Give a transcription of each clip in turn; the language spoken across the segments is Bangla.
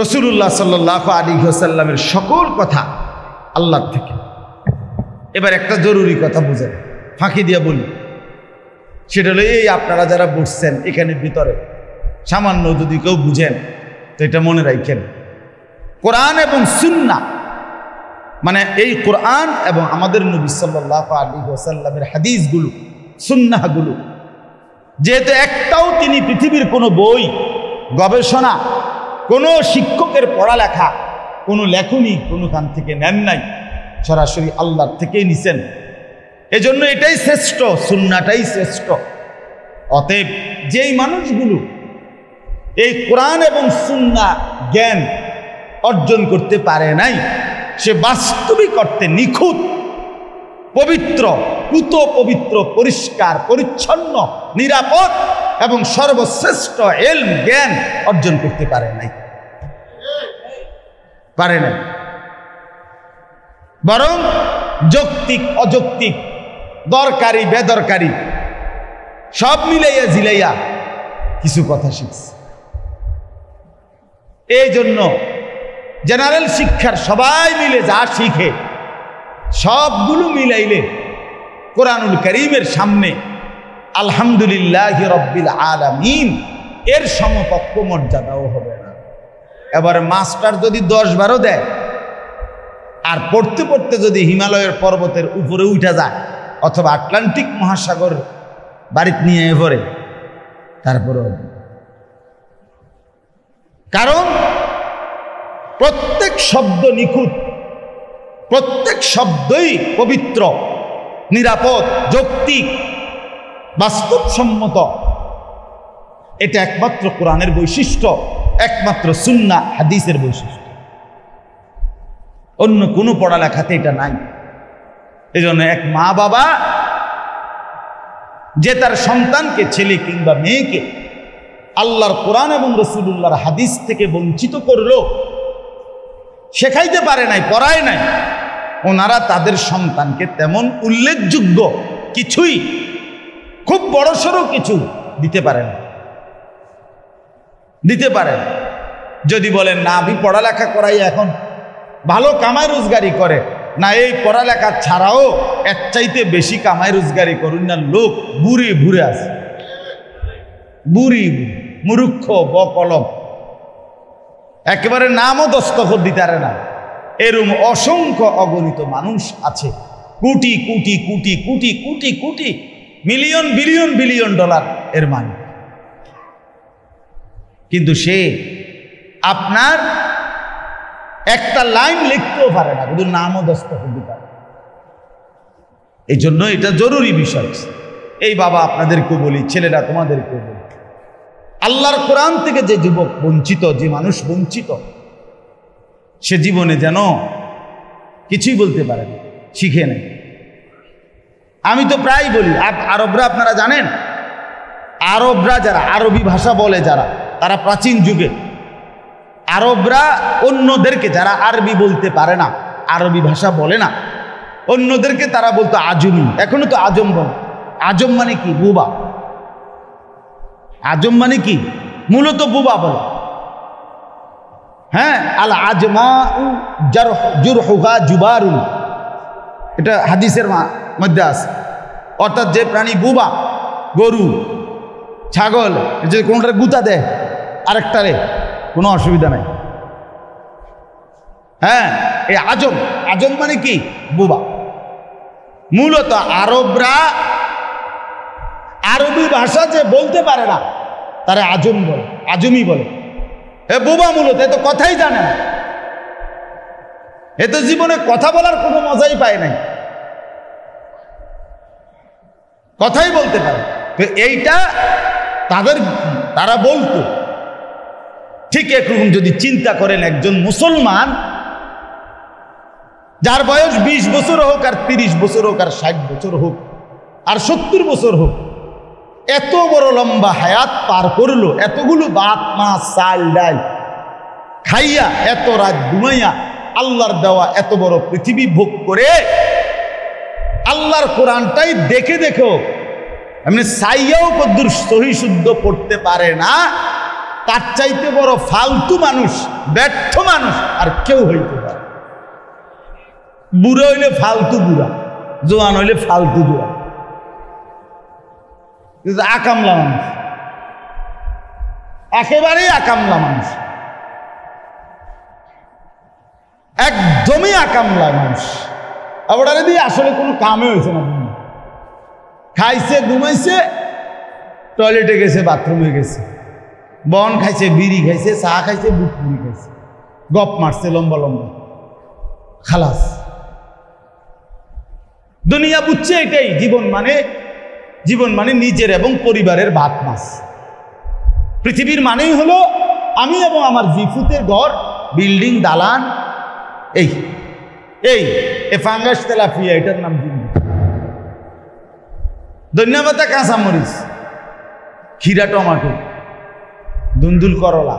রাসূলুল্লাহ সাল্লাল্লাহু আলাইহি ওয়াসাল্লামের সকল কথা আল্লাহর থেকে। এবার একটা জরুরি কথা বুঝেন, ফাঁকি দিয়ে বলি, সেটা হলো এই আপনারা যারা বসছেন এখানের ভিতরে সামান্য যদি কেউ বুঝেন তো এটা মনে রাখেন, কোরআন এবং সুন্নাহ মানে এই কোরআন এবং আমাদের নবী সাল্লাল্লাহু আলাইহি ওয়াসাল্লামের হাদিসগুলো, সুন্নাহগুলো, যেহেতু একটাও তিনি পৃথিবীর কোনো বই, গবেষণা, কোনো শিক্ষকের পড়ালেখা, কোনো লেখনী কোনোখান থেকে নেন নাই, সরাসরি আল্লাহর থেকেই নিছেন। এজন্য এটাই শ্রেষ্ঠ, সুন্নাহটাই শ্রেষ্ঠ। অতএব যেই মানুষগুলো এই কোরআন এবং সুন্নাহ জ্ঞান অর্জন করতে পারে নাই, সে বাস্তবিক অর্থে নিখুঁত, পবিত্র, পুত পবিত্র, পরিষ্কার পরিচ্ছন্ন, নিরাপদ এবং সর্বশ্রেষ্ঠ ইলম জ্ঞান অর্জন করতে পারে নাই, পারে নাই। বরং যৌক্তিক অযৌক্তিক, দরকারি বেদরকারি সব মিলাইয়া জিলাইয়া কিছু কথা শিখছে। এই জন্য জেনারেল শিক্ষার সবাই মিলে যা শিখে সবগুলো মিলাইলে কোরআনুল কারীমের সামনে আলহামদুলিল্লাহি রাব্বিল আলামিন এর সমকক্ষ মর্যাদাও হবে না। এবার মাস্টার যদি 10-12 দেয় আর পড়তে পড়তে যদি হিমালয়ের পর্বতের উপরে উঠে যায় অথবা আটলান্টিক মহাসাগর বাড়িতে নিয়ে পড়ে, তারপরে কারণ প্রত্যেক শব্দ নিখুঁত, প্রত্যেক শব্দই পবিত্র, নিরাপদ, যৌক্তিক, বাস্তবসম্মত। এটা একমাত্র কোরআনের বৈশিষ্ট্য, একমাত্র সুন্নাহ হাদিসের বৈশিষ্ট্য। অন্য কোনো পড়ালেখাতে এটা নাই। এই জন্য এক মা বাবা যে তার সন্তানকে, ছেলে কিংবা মেয়েকে আল্লাহর কোরআন এবং রাসূলুল্লাহর হাদিস থেকে বঞ্চিত করলো, শেখাইতে পারে নাই, পড়ায় নাই, ওনারা তাদের সন্তানকে তেমন উল্লেখযোগ্য কিছুই, খুব বড়সড় কিছু দিতে পারেন, দিতে পারেন। যদি বলেন না আমি পড়ালেখা করাই এখন ভালো কামাই রোজগারি করে, না এই পড়ালেখা ছাড়াও এর চাইতে বেশি কামাই রোজগারি করুন না, লোক বুড়ি ভুরে আছে, বুড়ি মূর্খ বকলম, একেবারে নামও দস্তখত দিতে পারে না। এরকম অসংখ্য অগণিত মানুষ আছে, crore crore crore crore crore crore, million billion billion dollar এর মালিক, কিন্তু সে আপনার একটা লাইন লিখতেও পারে না, শুধু নামও দস্তখত দিতে পারে। এই জন্য এটা জরুরি বিষয়। এই বাবা আপনাদেরকেও বলি, ছেলেরা তোমাদেরকেও বলি, আল্লাহর কোরআন থেকে যে যুবক বঞ্চিত, যে মানুষ বঞ্চিত, সে জীবনে যেন কিছুই বলতে পারে না, শিখে নেই। আমি তো প্রায় বলি, আরবরা, আপনারা জানেন আরবরা যারা আরবি ভাষা বলে, যারা তারা প্রাচীন যুগে আরবরা অন্যদেরকে, যারা আরবি বলতে পারে না, আরবি ভাষা বলে না, অন্যদেরকে তারা বলতো আজমি। এখনো তো আজম বলে। আজম মানে কি? বুবা। আজম মানে কি? মূলত বুবা বলে। হ্যাঁ, আল আজমা জুরহুহা জুবারুন, এটা হাদিসের মধ্যে আছে। অর্থাৎ যে প্রাণী বুবা, গরু, ছাগল, যে কোনটার গুতা দেয় আরেকটারে, কোনো অসুবিধা নাই। হ্যাঁ, এই আজম, আজম মানে কি? বুবা। মূলত আরবরা আরবি ভাষা যে বলতে পারে না তারা আজম বলে, আজমি বলে। এ বুবা মূলত, এ তো কথাই জানে না, এ তো জীবনে কথা বলার কোনো মজাই পায় নাই, কথাই বলতে পারে। তো এইটা তারা বলতো। ঠিক একরকম যদি চিন্তা করেন, একজন মুসলমান যার বয়স 20 বছর হোক আর 30 বছর হোক আর 60 বছর হোক আর 70 বছর হোক, এত বড় লম্বা হায়াত পার করলো, এতগুলো ভাত মাছ চাল ডাল খাইয়া, এত রাত ঘুমাইয়া, আল্লাহর দেওয়া এত বড় পৃথিবী ভোগ করে, আল্লাহর কোরআনটাই দেখে দেখো এমনি সাইয়াও কদ্দুর সহি শুদ্ধ পড়তে পারে না, তার চাইতে বড় ফালতু মানুষ, ব্যর্থ মানুষ আর কেউ হইতে পারে। বুড়া হইলে ফালতু বুড়া, জোয়ান হইলে ফালতু জোয়ান, আকামলা মানুষ, একেবারেই আকামলা মানুষ, একদমই আকামলা মানুষ। আবার দিয়ে আসলে কোনো কামে হয়েছে না, খাইছে, ঘুমাইছে, টয়লেটে গেছে, বাথরুমে গেছে, বন খাইছে, বিড়ি খাইছে, চা খাইছে, বুট পুরি খাইছে, গপ মারছে লম্বা লম্বা, খালাস। দুনিয়া বুঝছে এটাই জীবন মানে, জীবন মানে নিজের এবং পরিবারের ভাত মাছ। পৃথিবীর মানেই হলো আমি এবং আমার জিফুতের ঘর, বিল্ডিং, দালান, এই এই ফাঙ্গাস তেলাপিয়া, এটার নাম জিন্দগি। ধন্যবাদ কাঁচামরিচ, ক্ষীরা, টমাটো, দুন্দুল, করলা,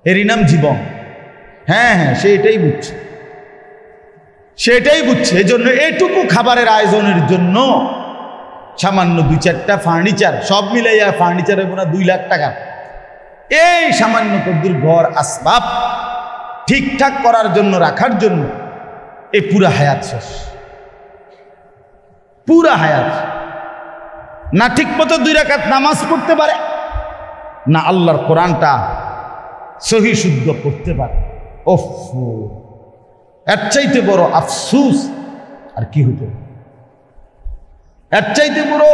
এরই নাম জীবন। হ্যাঁ হ্যাঁ, সে এটাই বুঝছে, সেটাই বুঝছে। এই জন্য এটুকু খাবারের আয়োজনের জন্য সামান্য 2-4টা ফার্নিচার, সব মিলাইয়া ফার্নিচার হবে না 2 লাখ টাকা। এই সামান্য কদ্দুর ঘর আসবাব ঠিকঠাক করার জন্য, রাখার জন্য এই পুরা হায়াত শেষ, পুরা হায়াত। না ঠিক মতো 2 রাকাত নামাজ পড়তে পারে, না আল্লাহর কোরআনটা সহি শুদ্ধ পড়তে পারে। ওফ, এর চাইতে বড় আফসুস আর কি হতো, এর চাইতে বড়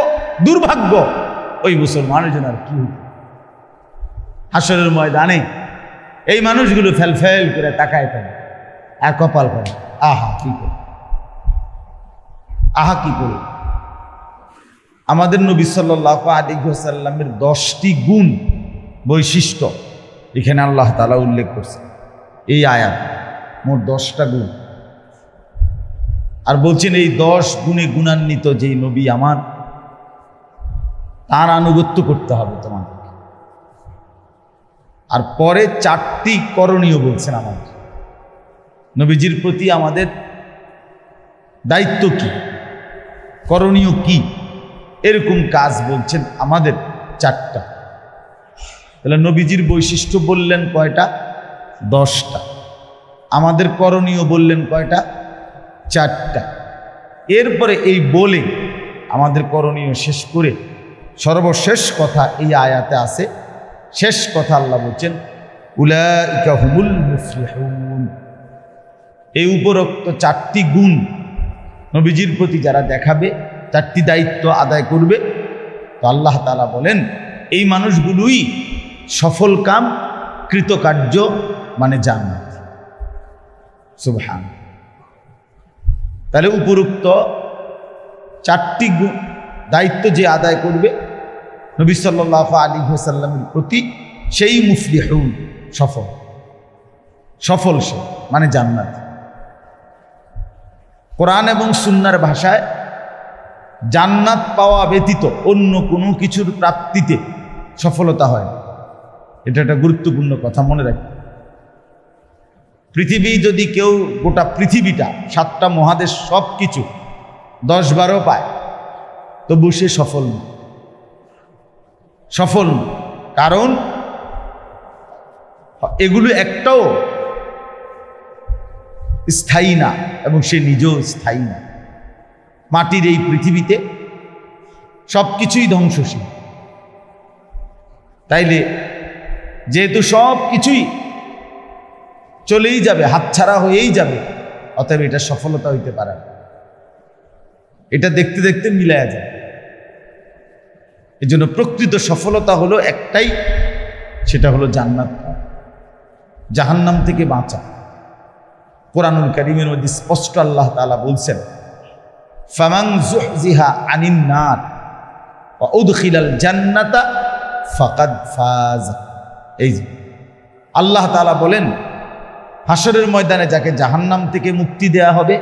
দুর্ভাগ্য ওই মুসলমানের জন্য আর কি হতো। হাসরের ময়দানে এই মানুষগুলো ফেল ফেল করে তাকায় থাকে আর কপাল করে, আহা কি করে, আহা কি করে। আমাদের নবী সাল্লাল্লাহু আলাইহি ওয়াসাল্লামের 10টি গুণ, বৈশিষ্ট্য এখানে আল্লাহ তাআলা উল্লেখ করছে এই আয়াত, মোট 10টা গুণ। আর বলছেন এই 10 গুণে গুণান্বিত যেই নবী আমার, তার আনুগত্য করতে হবে তোমাকে। আর পরে 4টি করণীয় বলছেন আমাদের, নবীজির প্রতি আমাদের দায়িত্ব কি, করণীয় কি, এরকম কাজ বলছেন আমাদের 4টা। তাহলে নবীজির বৈশিষ্ট্য বললেন কয়টা? 10টা। আমাদের করণীয় বললেন কয়টা? 4টা। এরপরে এই বলে আমাদের করণীয় শেষ করে সর্বশেষ কথা এই আয়াতে আছে, শেষ কথা আল্লাহ বলছেন উলাইকা হুমুল মুফলিহুন। এই উপরোক্ত 4টি গুণ নবীজির প্রতি যারা দেখাবে, 4টি দায়িত্ব আদায় করবে, তো আল্লাহ তাআলা বলেন এই মানুষগুলোই সফল কাম, কৃতকার্য, মানে জান্নাত। সুবহান। তাহলে উপরোক্ত 4টি দায়িত্ব যে আদায় করবে নবী সাল্লাল্লাহু আলাইহি ওয়াসাল্লামের প্রতি, সেই মুফলিহুন, সফল, সফল সে মানে জান্নাত। কোরআন এবং সুন্নাহর ভাষায় জান্নাত পাওয়া ব্যতীত অন্য কোনো কিছুর প্রাপ্তিতে সফলতা হয় না। এটা একটা গুরুত্বপূর্ণ কথা মনে রাখবে। পৃথিবী যদি কেউ, গোটা পৃথিবীটা, 7টা মহাদেশ, সব কিছু 10-12 পায়, তবু সে সফল না, সফল না। কারণ এগুলো একটাও স্থায়ী না এবং সে নিজেও স্থায়ী না। মাটির এই পৃথিবীতে সব কিছুই ধ্বংসশীল। তাইলে যেহেতু সব কিছুই চলেই যাবে, হাতছাড়া হয়েই যাবে, অতএব এটা সফলতা হইতে পারে না। এটা দেখতে দেখতে মিলায়া যায়। এই জন্য প্রকৃত সফলতা হলো একটাই, সেটা হলো জান্নাত, জাহান্নাম থেকে বাঁচা। কোরআনুল কারীমের মধ্যে স্পষ্ট আল্লাহ তাআলা বলছেন ফামান যুহজিহা আনিন নার ওয়া উদখিলাল জান্নাতা ফাকাদ ফাজ। এই যে আল্লাহ তাআলা বলেন হাসরের ময়দানে যাকে জাহান্নাম থেকে মুক্তি দেয়া হবে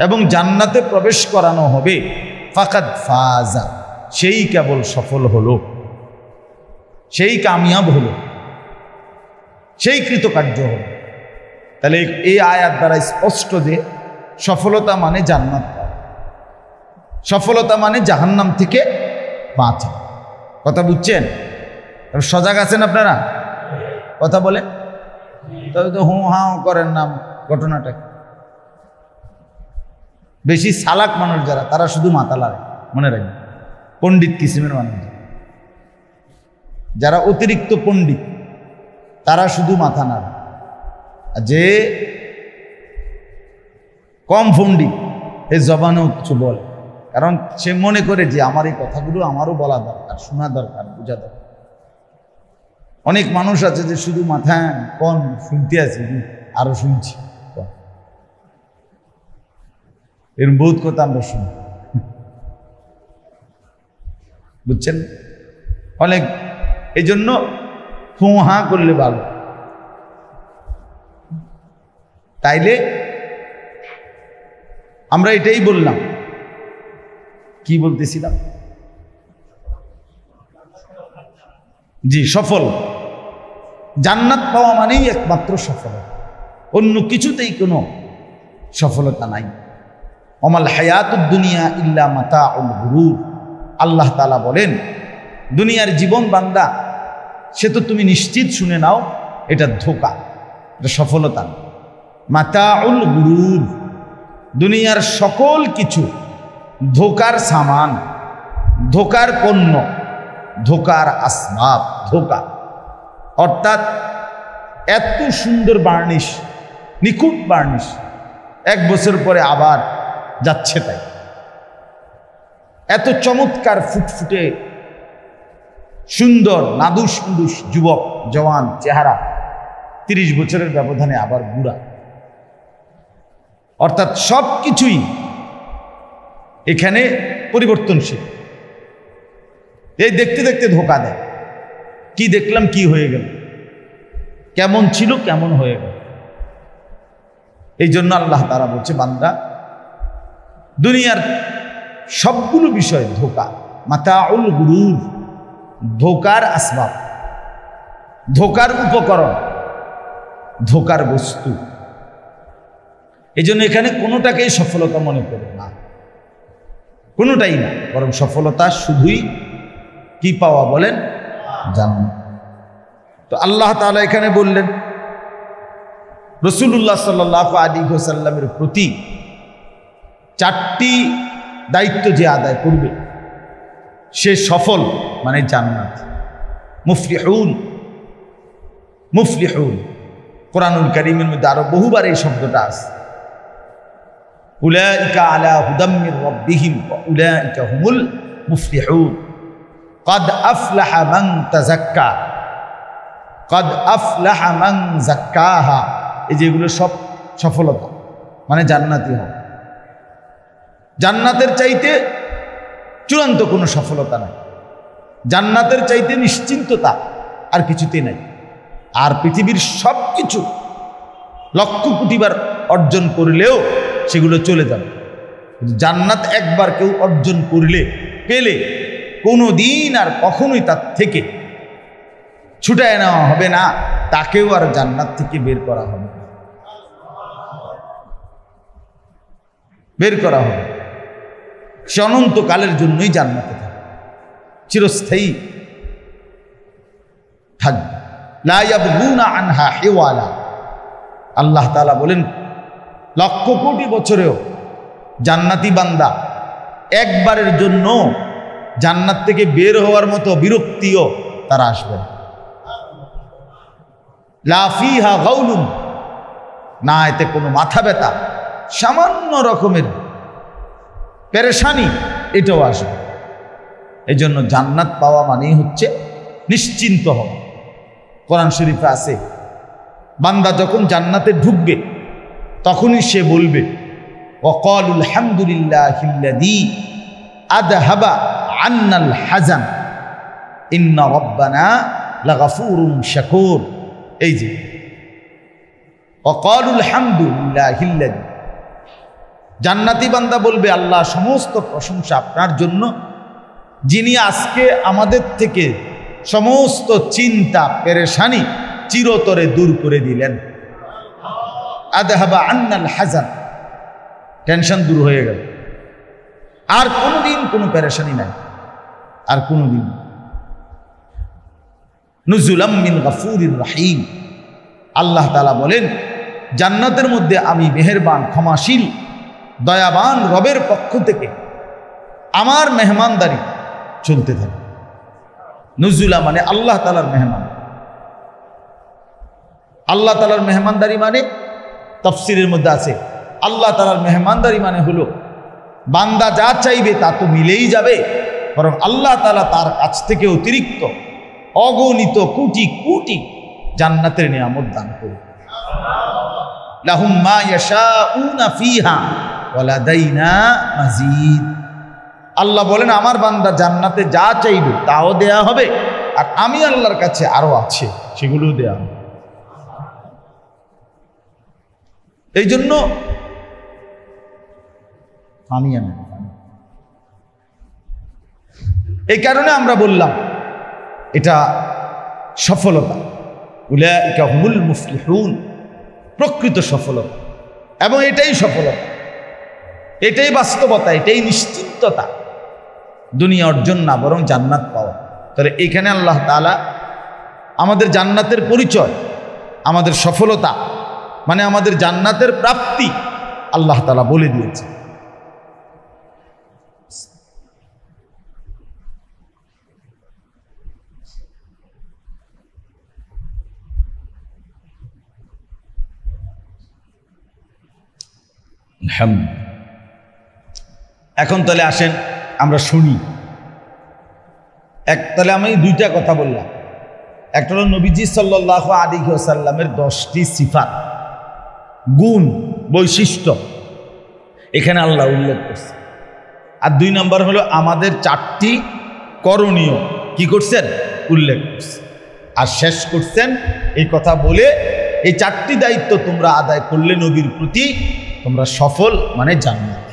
এবং জান্নাতে প্রবেশ করানো হবে, ফাকাদ ফাজা, সেই কেবল সফল হলো, সেই কামিয়াব হলো, সেই কৃতকার্য হলো। তাহলে এই আয়াত দ্বারা স্পষ্ট যে সফলতা মানে জান্নাত পাওয়া, সফলতা মানে জাহান্নাম থেকে বাঁচা। কথা বুঝছেন? সজাগ আছেন আপনারা? কথা বলে তবে তো হুঁ হাঁ করেন না। ঘটনাটা বেশি চালাক মানুষ যারা, তারা শুধু মাথা লাড়ে, মনে রাখবেন। পণ্ডিত কিসিমের মানুষ যারা অতিরিক্ত পণ্ডিত, তারা শুধু মাথা নাড়ে। যে কম পণ্ডিত এই জবানেও কিছু বলে, কারণ সে মনে করে যে আমার এই কথাগুলো আমারও বলা দরকার, শোনা দরকার, বোঝা দরকার। অনেক মানুষ আছে যে শুধু মাথায় কম শুনতে আছি, আরো শুনছি, এর বহুত কথা আমরা শুনি, বুঝছেন? অনেক এই জন্য হু হা করলে ভালো। তাইলে আমরা এটাই বললাম। কি বলতেছিলাম? জি, সফল। জান্নাত পাওয়া মানেই একমাত্র সফলতা, অন্য কিছুতেই কোনো সফলতা নাই। ওমাল হায়াতুদ দুনিয়া ইল্লা মাতাউল গুরুর। আল্লাহ তাআলা বলেন, দুনিয়ার জীবন বান্দা, সে তো তুমি নিশ্চিত শুনে নাও, এটা ধোঁকা, এটা সফলতা না। মাতাউল গুরুর, দুনিয়ার সকল কিছু ধোঁকার সামান, ধোঁকার পণ্য, ধোঁকার আসবাব, ধোঁকা। অর্থাৎ এত সুন্দর বার্নিশ, নিখুঁত বার্নিশ, 1 বছর পরে আবার যাচ্ছে তাই। এত চমৎকার ফুটফুটে সুন্দর নাদুস নুদুস যুবক জওয়ান চেহারা, 30 বছরের ব্যবধানে আবার বুড়া। অর্থাৎ সব কিছুই এখানে পরিবর্তনশীল। এই দেখতে দেখতে ধোঁকা দেয়, কি দেখলাম কি হয়ে গেল, কেমন ছিল কেমন হয়ে গেল। এই জন্য আল্লাহ তাআলা বলছে, বান্দা, দুনিয়ার সবগুলো বিষয় ধোঁকা, মাতাউল গুরুর, ধোঁকার আসবাব, ধোঁকার উপকরণ, ধোঁকার বস্তু। এই জন্য এখানে কোনোটাকেই সফলতা মনে করো না, কোনোটাই না, বরং সফলতা শুধুই কি পাওয়া বলেন? জান্নাত। তো আল্লাহ তাআলা এখানে বললেন, রাসূলুল্লাহ সাল্লাল্লাহু আলাইহি ওয়াসাল্লামের প্রতি 4টি দায়িত্ব যে আদায় করবে সে সফল, মানে জান্নাত। মুফলিহুন, মুফলিহুন, কোরআনুল কারীমের মধ্যে আরো বহুবার এই শব্দটা আছে। উলাইকা আলা হুদাম মির রাব্বিহিম ওয়া উলাইকা হুমুল মুফলিহুন। قد أفلح من تزكى قد أفلح من زكاها। এই যেগুলো সব সফলতা, মানে জান্নাতি হবে। জান্নাতের চাইতে চূড়ান্ত কোনো সফলতা নাই, জান্নাতের চাইতে নিশ্চিন্ততা আর কিছুতেই নাই। আর পৃথিবীর সব কিছু লক্ষ কোটিবার অর্জন করলেও সেগুলো চলে যাবে, জান্নাত একবার কেউ অর্জন করলে, পেলে, কোনো দিন আর কখনোই তার থেকে ছুটায় নেওয়া হবে না, তাকেও আর জান্নাত থেকে বের করা হবে, বের করা হবে। সে অনন্তকালের জন্যই জান্নাতে থাকবে, চিরস্থায়ী থাকবে। লা ইয়াবগুনা আনহা হিওয়ালা। আল্লাহ তাআলা বলেন, লক্ষ কোটি বছরেও জান্নাতি বান্দা একবারের জন্য জান্নাত থেকে বের হওয়ার মতো বিরক্তিও তারা আসবে না। লা ফিহা গাউলুন, না এতে কোনো মাথা ব্যথা, সামান্য রকমের পেরেশানি এটাও আসবে। এই জন্য জান্নাত পাওয়া মানেই হচ্ছে নিশ্চিন্ত হওয়া। কোরআন শরীফে আছে, বান্দা যখন জান্নাতে ঢুকবে তখনই সে বলবে, ওয়াকালুল হামদুলিল্লাহিল্লাযী আযহাবা আন্নাল হাযান ইন্না রাব্বানা লাগাফুরুন শাকুর। এই যে ওয়াকালুল হামদুলিল্লাহিল্লাযী, জান্নাতি বান্দা বলবে, আল্লাহ সমস্ত প্রশংসা আপনার জন্য, যিনি আজকে আমাদের থেকে সমস্ত চিন্তা পেরেশানি চিরতরে দূর করে দিলেন। আযহাবা আন্নাল হাযান, টেনশন দূর হয়ে গেল, আর কোনোদিন কোনো পেরেশানি নাই, আর কোনোদিন। নুজুলাম মিন গাফুরির রহিম। আল্লাহ তাআলা বলেন জান্নাতের মধ্যে আমি মেহেরবান, ক্ষমাশীল, দয়াবান রবের পক্ষ থেকে আমার মেহমানদারি চলতে থাকে। নুজুলা মানে আল্লাহ তাআলার মেহমান। আল্লাহ তাআলার মেহমানদারি মানে তাফসীরের মধ্যে আছে আল্লাহ তাআলার মেহমানদারি মানে হলো বান্দা যা চাইবে তা তো মিলেই যাবে, বরং আল্লাহ তাআলা তার কাছ থেকে অতিরিক্ত অগণিত কোটি কোটি জান্নাতের নিয়ামত দান করবে। লাহুম মা ইয়াশাউনা ফিহা ওয়া লাদাইনা মাজিদ। আল্লাহ বলেন আমার বান্দা জান্নাতে যা চাইবে তাও দেয়া হবে, আর আমি আল্লাহর কাছে আরো আছে সেগুলোও দেয়া হবে। এই জন্য এই কারণে আমরা বললাম এটা সফলতা, উলাইকা হুমুল মুফলিহুন, প্রকৃত সফলতা। এবং এটাই সফলতা, এটাই বাস্তবতা, এটাই নিশ্চিন্ততা, দুনিয়া অর্জন না বরং জান্নাত পাওয়া। তাহলে এইখানে আল্লাহ তাআলা আমাদের জান্নাতের পরিচয়, আমাদের সফলতা মানে আমাদের জান্নাতের প্রাপ্তি আল্লাহ তাআলা বলে দিয়েছে। এখন তাহলে আসেন আমরা শুনি। তাহলে আমি দুইটা কথা বললাম, একটা হলো নবীজি সাল্লাল্লাহু আলাইহি ওয়াসাল্লামের 10টি সিফাত, গুণ, বৈশিষ্ট্য এখানে আল্লাহ উল্লেখ করছে। আর 2 নম্বর হলো আমাদের 4টি করণীয় কি করছেন উল্লেখ করছে। আর শেষ করছেন এই কথা বলে এই 4টি দায়িত্ব তোমরা আদায় করলে নবীর প্রতি তোমরা সফল মানে জান্নাত।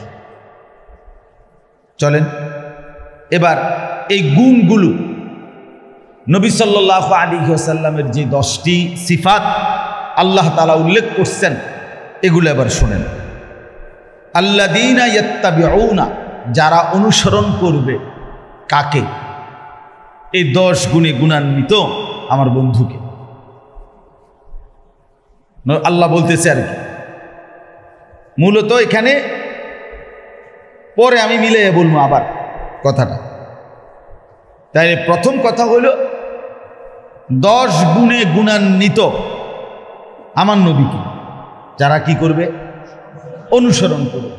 চলেন এবার এই গুণগুলো নবী সাল্লাল্লাহু আলাইহি ওয়াসাল্লামের যে 10টি সিফাত আল্লাহ তাআলা উল্লেখ করছেন এগুলো এবার শুনেন। আল্লাযীনা ইয়াত্তাবিউনা, যারা অনুসরণ করবে কাকে? এই 10 গুণে গুণান্বিত আমার বন্ধুকে আল্লাহ বলতেছে। আর কি মূলত এখানে পরে আমি মিলে বলবো আবার কথাটা। তাই প্রথম কথা হলো 10 গুণে গুণান্বিত আমার নবীকে যারা কি করবে অনুসরণ করবে।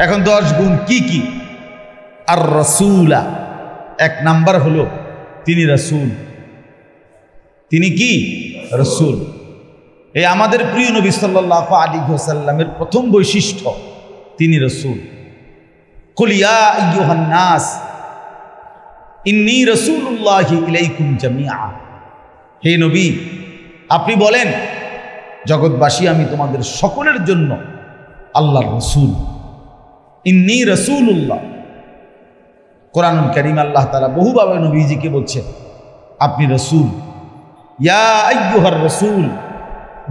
এখন 10 গুণ কি কি? আর রাসূলা, 1 নাম্বার হলো তিনি রাসূল। তিনি কি রাসূল। এই আমাদের প্রিয় নবী সাল্লাল্লাহু আলাইহি ওয়াসাল্লামের প্রথম বৈশিষ্ট্য তিনি রাসূল। কুল ইয়া আইয়ুহান নাস ইন্নী রাসূলুল্লাহি ইলাইকুম জামিআ। হে নবী আপনি বলেন জগৎবাসী আমি তোমাদের সকলের জন্য আল্লাহর রাসূল। ইন্নী রাসূলুল্লাহ। কোরআনুল কারীম আল্লাহ তাআলা বহুভাবে নবীজিকে বলছেন আপনি রাসূল। ইয়া আইয়ুহার রাসূল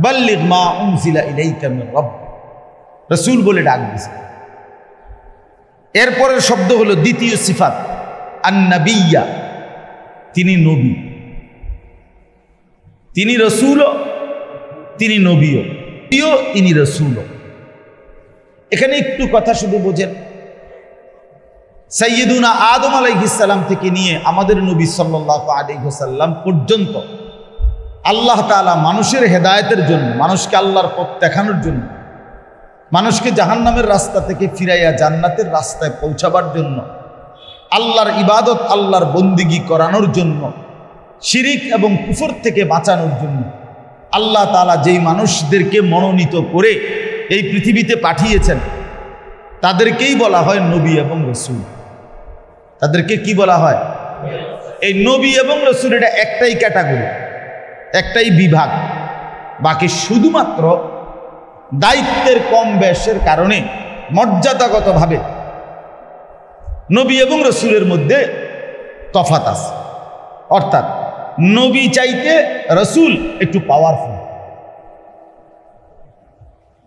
বাল্লিগ মা উনজিলা ইলাইকা মির রাব্বিক। রাসূল বলে ডাক দিয়েছে। এরপরের শব্দ হলো দ্বিতীয় সিফাত আন-নাবিয়্যা, তিনি নবী। তিনি রাসূলও, তিনি নবীও, তিনি রাসূলও। এখানে একটু কথা শুধু বোঝেন, সাইয়্যিদুনা আদম আলাইহিস সালাম থেকে নিয়ে আমাদের নবী সাল্লাল্লাহু আলাইহি ওয়াসাল্লাম পর্যন্ত আল্লাহ তাআলা মানুষের হেদায়েতের জন্য, মানুষকে আল্লাহর পথ দেখানোর জন্য, মানুষকে জাহান্নামের রাস্তা থেকে ফিরাইয়া জান্নাতের রাস্তায় পৌঁছাবার জন্য, আল্লাহর ইবাদত আল্লাহর বন্দিগি করানোর জন্য, শিরিক এবং কুফর থেকে বাঁচানোর জন্য আল্লাহ তাআলা যেই মানুষদেরকে মনোনীত করে এই পৃথিবীতে পাঠিয়েছেন তাদেরকেই বলা হয় নবী এবং রাসূল। তাদেরকে কি বলা হয়? এই নবী এবং রাসূল এটা একটাই ক্যাটাগরি, একটাই বিভাগ। বাকি শুধুমাত্র দায়িত্বের কম বেশের কারণে মর্যাদাগতভাবে নবী এবং রাসূলের মধ্যে তফাত আছে। অর্থাৎ নবী চাইতে রাসূল একটু পাওয়ারফুল,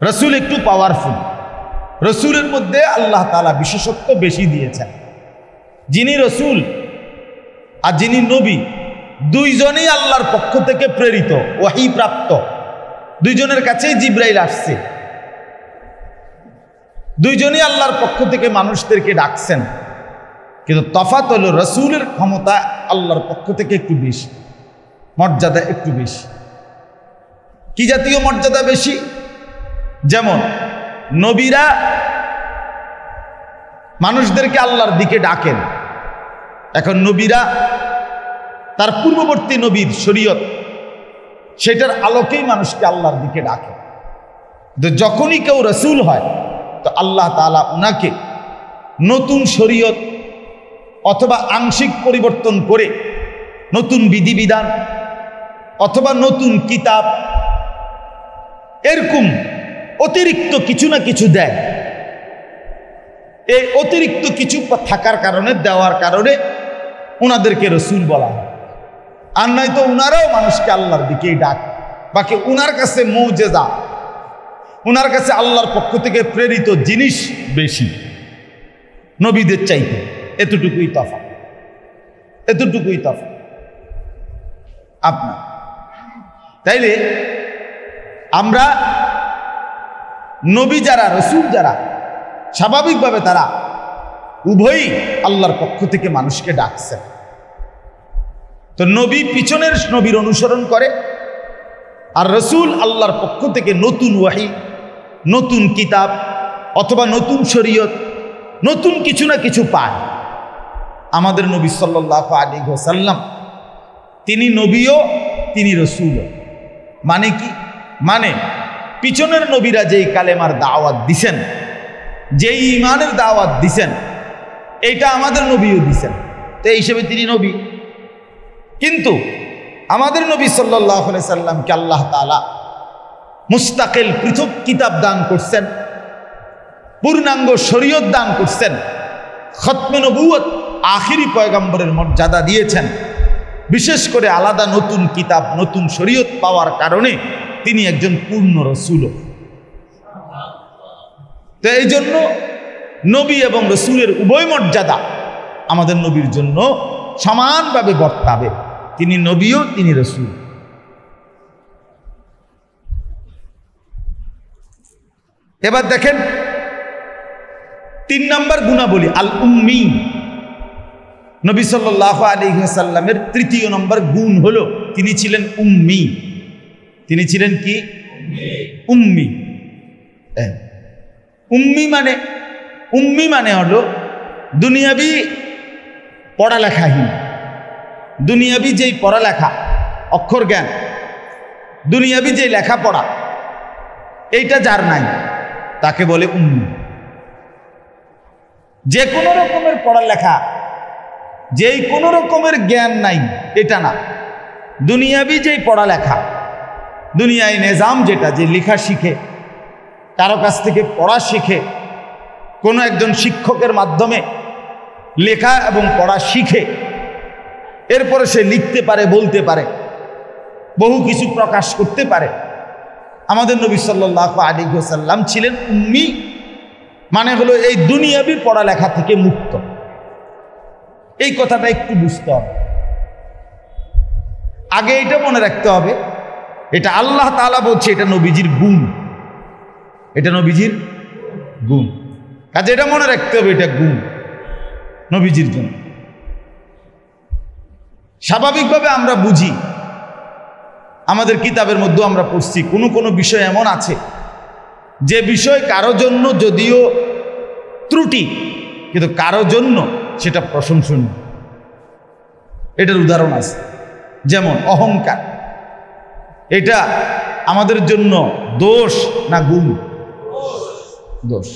রাসূল একটু পাওয়ারফুল। রাসূলের মধ্যে আল্লাহ তাআলা বিশেষত্ব বেশি দিয়েছেন। যিনি রাসূল আর যিনি নবী দুইজনই আল্লাহর পক্ষ থেকে প্রেরিত, ওহী প্রাপ্ত, দুইজনের কাছেই জিবরাইল আসছে, দুইজনই আল্লাহর পক্ষ থেকে মানুষদেরকে ডাকছেন। কিন্তু তফাৎ হলো রসুলের ক্ষমতা আল্লাহর পক্ষ থেকে একটু বেশি, মর্যাদা একটু বেশি। কি জাতীয় মর্যাদা বেশি? যেমন নবীরা মানুষদেরকে আল্লাহর দিকে ডাকেন, এখন নবীরা তার পূর্ববর্তী নবীর শরীয়ত সেটার আলোকেই মানুষকে আল্লাহর দিকে ডাকে। যখনই কেউ রসুল হয় তো আল্লাহ তাআলা উনাকে নতুন শরীয়ত অথবা আংশিক পরিবর্তন করে নতুন বিধিবিধান অথবা নতুন কিতাব এরকম অতিরিক্ত কিছু না কিছু দেয়। এই অতিরিক্ত কিছু থাকার কারণে, দেওয়ার কারণে উনাদেরকে রসুল বলা হয়। আর নয়তো উনারাও মানুষকে আল্লাহর দিকেই ডাক। বাকি উনার কাছে মুজিজা, উনার কাছে আল্লাহর পক্ষ থেকে প্রেরিত জিনিস বেশি নবীদের চাইতে। এতটুকুই তফাৎ, এতটুকুই তফাৎ আপনার। তাইলে আমরা নবী যারা, রসুল যারা, স্বাভাবিকভাবে তারা উভয়ই আল্লাহর পক্ষ থেকে মানুষকে ডাকছেন। তো নবী পিছনের নবীর অনুসরণ করে, আর রসুল আল্লাহর পক্ষ থেকে নতুন ওয়াহি, নতুন কিতাব অথবা নতুন শরীয়ত, নতুন কিছু না কিছু পায়। আমাদের নবী সাল্লাল্লাহু আলাইহি ওয়াসাল্লাম তিনি নবীও, তিনি রসুলও। মানে কি? মানে পিছনের নবীরা যেই কালেমার দাওয়াত দিছেন, যেই ঈমানের দাওয়াত দিছেন, এইটা আমাদের নবীও দিছেন, তো এই হিসেবে তিনি নবী। কিন্তু আমাদের নবী সাল্লাল্লাহু আলাইহি সাল্লামকে আল্লাহ তাআলা মুস্তাকিল পৃথক কিতাব দান করছেন, পূর্ণাঙ্গ শরীয়ত দান করছেন, খতমে নবুয়ত আখিরি পয়গম্বরের মর্যাদা দিয়েছেন। বিশেষ করে আলাদা নতুন কিতাব, নতুন শরীয়ত পাওয়ার কারণে তিনি একজন পূর্ণ রসুল। তো এই জন্য নবী এবং রসুলের উভয় মর্যাদা আমাদের নবীর জন্য সমানভাবে বর্তাবে। তিনি নবীও, তিনি রসুল। এবার দেখেন 3 নম্বর গুণাবলী আল উম্মি। নবী সাল্লাল্লাহু আলাইহি ওয়াসাল্লামের 3য় নম্বর গুণ হলো তিনি ছিলেন উম্মি। তিনি ছিলেন কি? উম্মি। উম্মি মানে হলো দুনিয়াবি পড়ালেখাহীন, দুনিয়াবি যেই পড়ালেখা, অক্ষর জ্ঞান, দুনিয়াবি যেই লেখাপড়া, এইটা যার নাই তাকে বলে উম্মি। যে কোনো রকমের পড়ালেখা, যেই কোনো রকমের জ্ঞান নাই এটা না, দুনিয়াবি যেই পড়ালেখা, দুনিয়ায় নিজাম যেটা, যে লেখা শিখে, কারো কাছ থেকে পড়া শিখে, কোনো একজন শিক্ষকের মাধ্যমে লেখা এবং পড়া শিখে, এরপরে সে লিখতে পারে, বলতে পারে, বহু কিছু প্রকাশ করতে পারে। আমাদের নবী সাল্লাল্লাহু আলাইহি ওয়াসাল্লাম ছিলেন উম্মি, মানে হলো এই দুনিয়াবি পড়ালেখা থেকে মুক্ত। এই কথাটা একটু বুঝতে হবে, আগে এটা মনে রাখতে হবে, এটা আল্লাহ তাআলা বলছে, এটা নবীজির গুণ, এটা নবীজির গুণ। কাজে এটা মনে রাখতে হবে, এটা গুণ নবীজির জন্য। স্বাভাবিকভাবে আমরা বুঝি, আমাদের কিতাবের মধ্যে আমরা পড়ছি, কোনো কোনো বিষয় এমন আছে যে বিষয় কারো জন্য যদিও ত্রুটি, কিন্তু কারো জন্য সেটা প্রশংসনীয়। এটার উদাহরণ আছে, যেমন অহংকার। এটা আমাদের জন্য দোষ না গুণ? দোষ,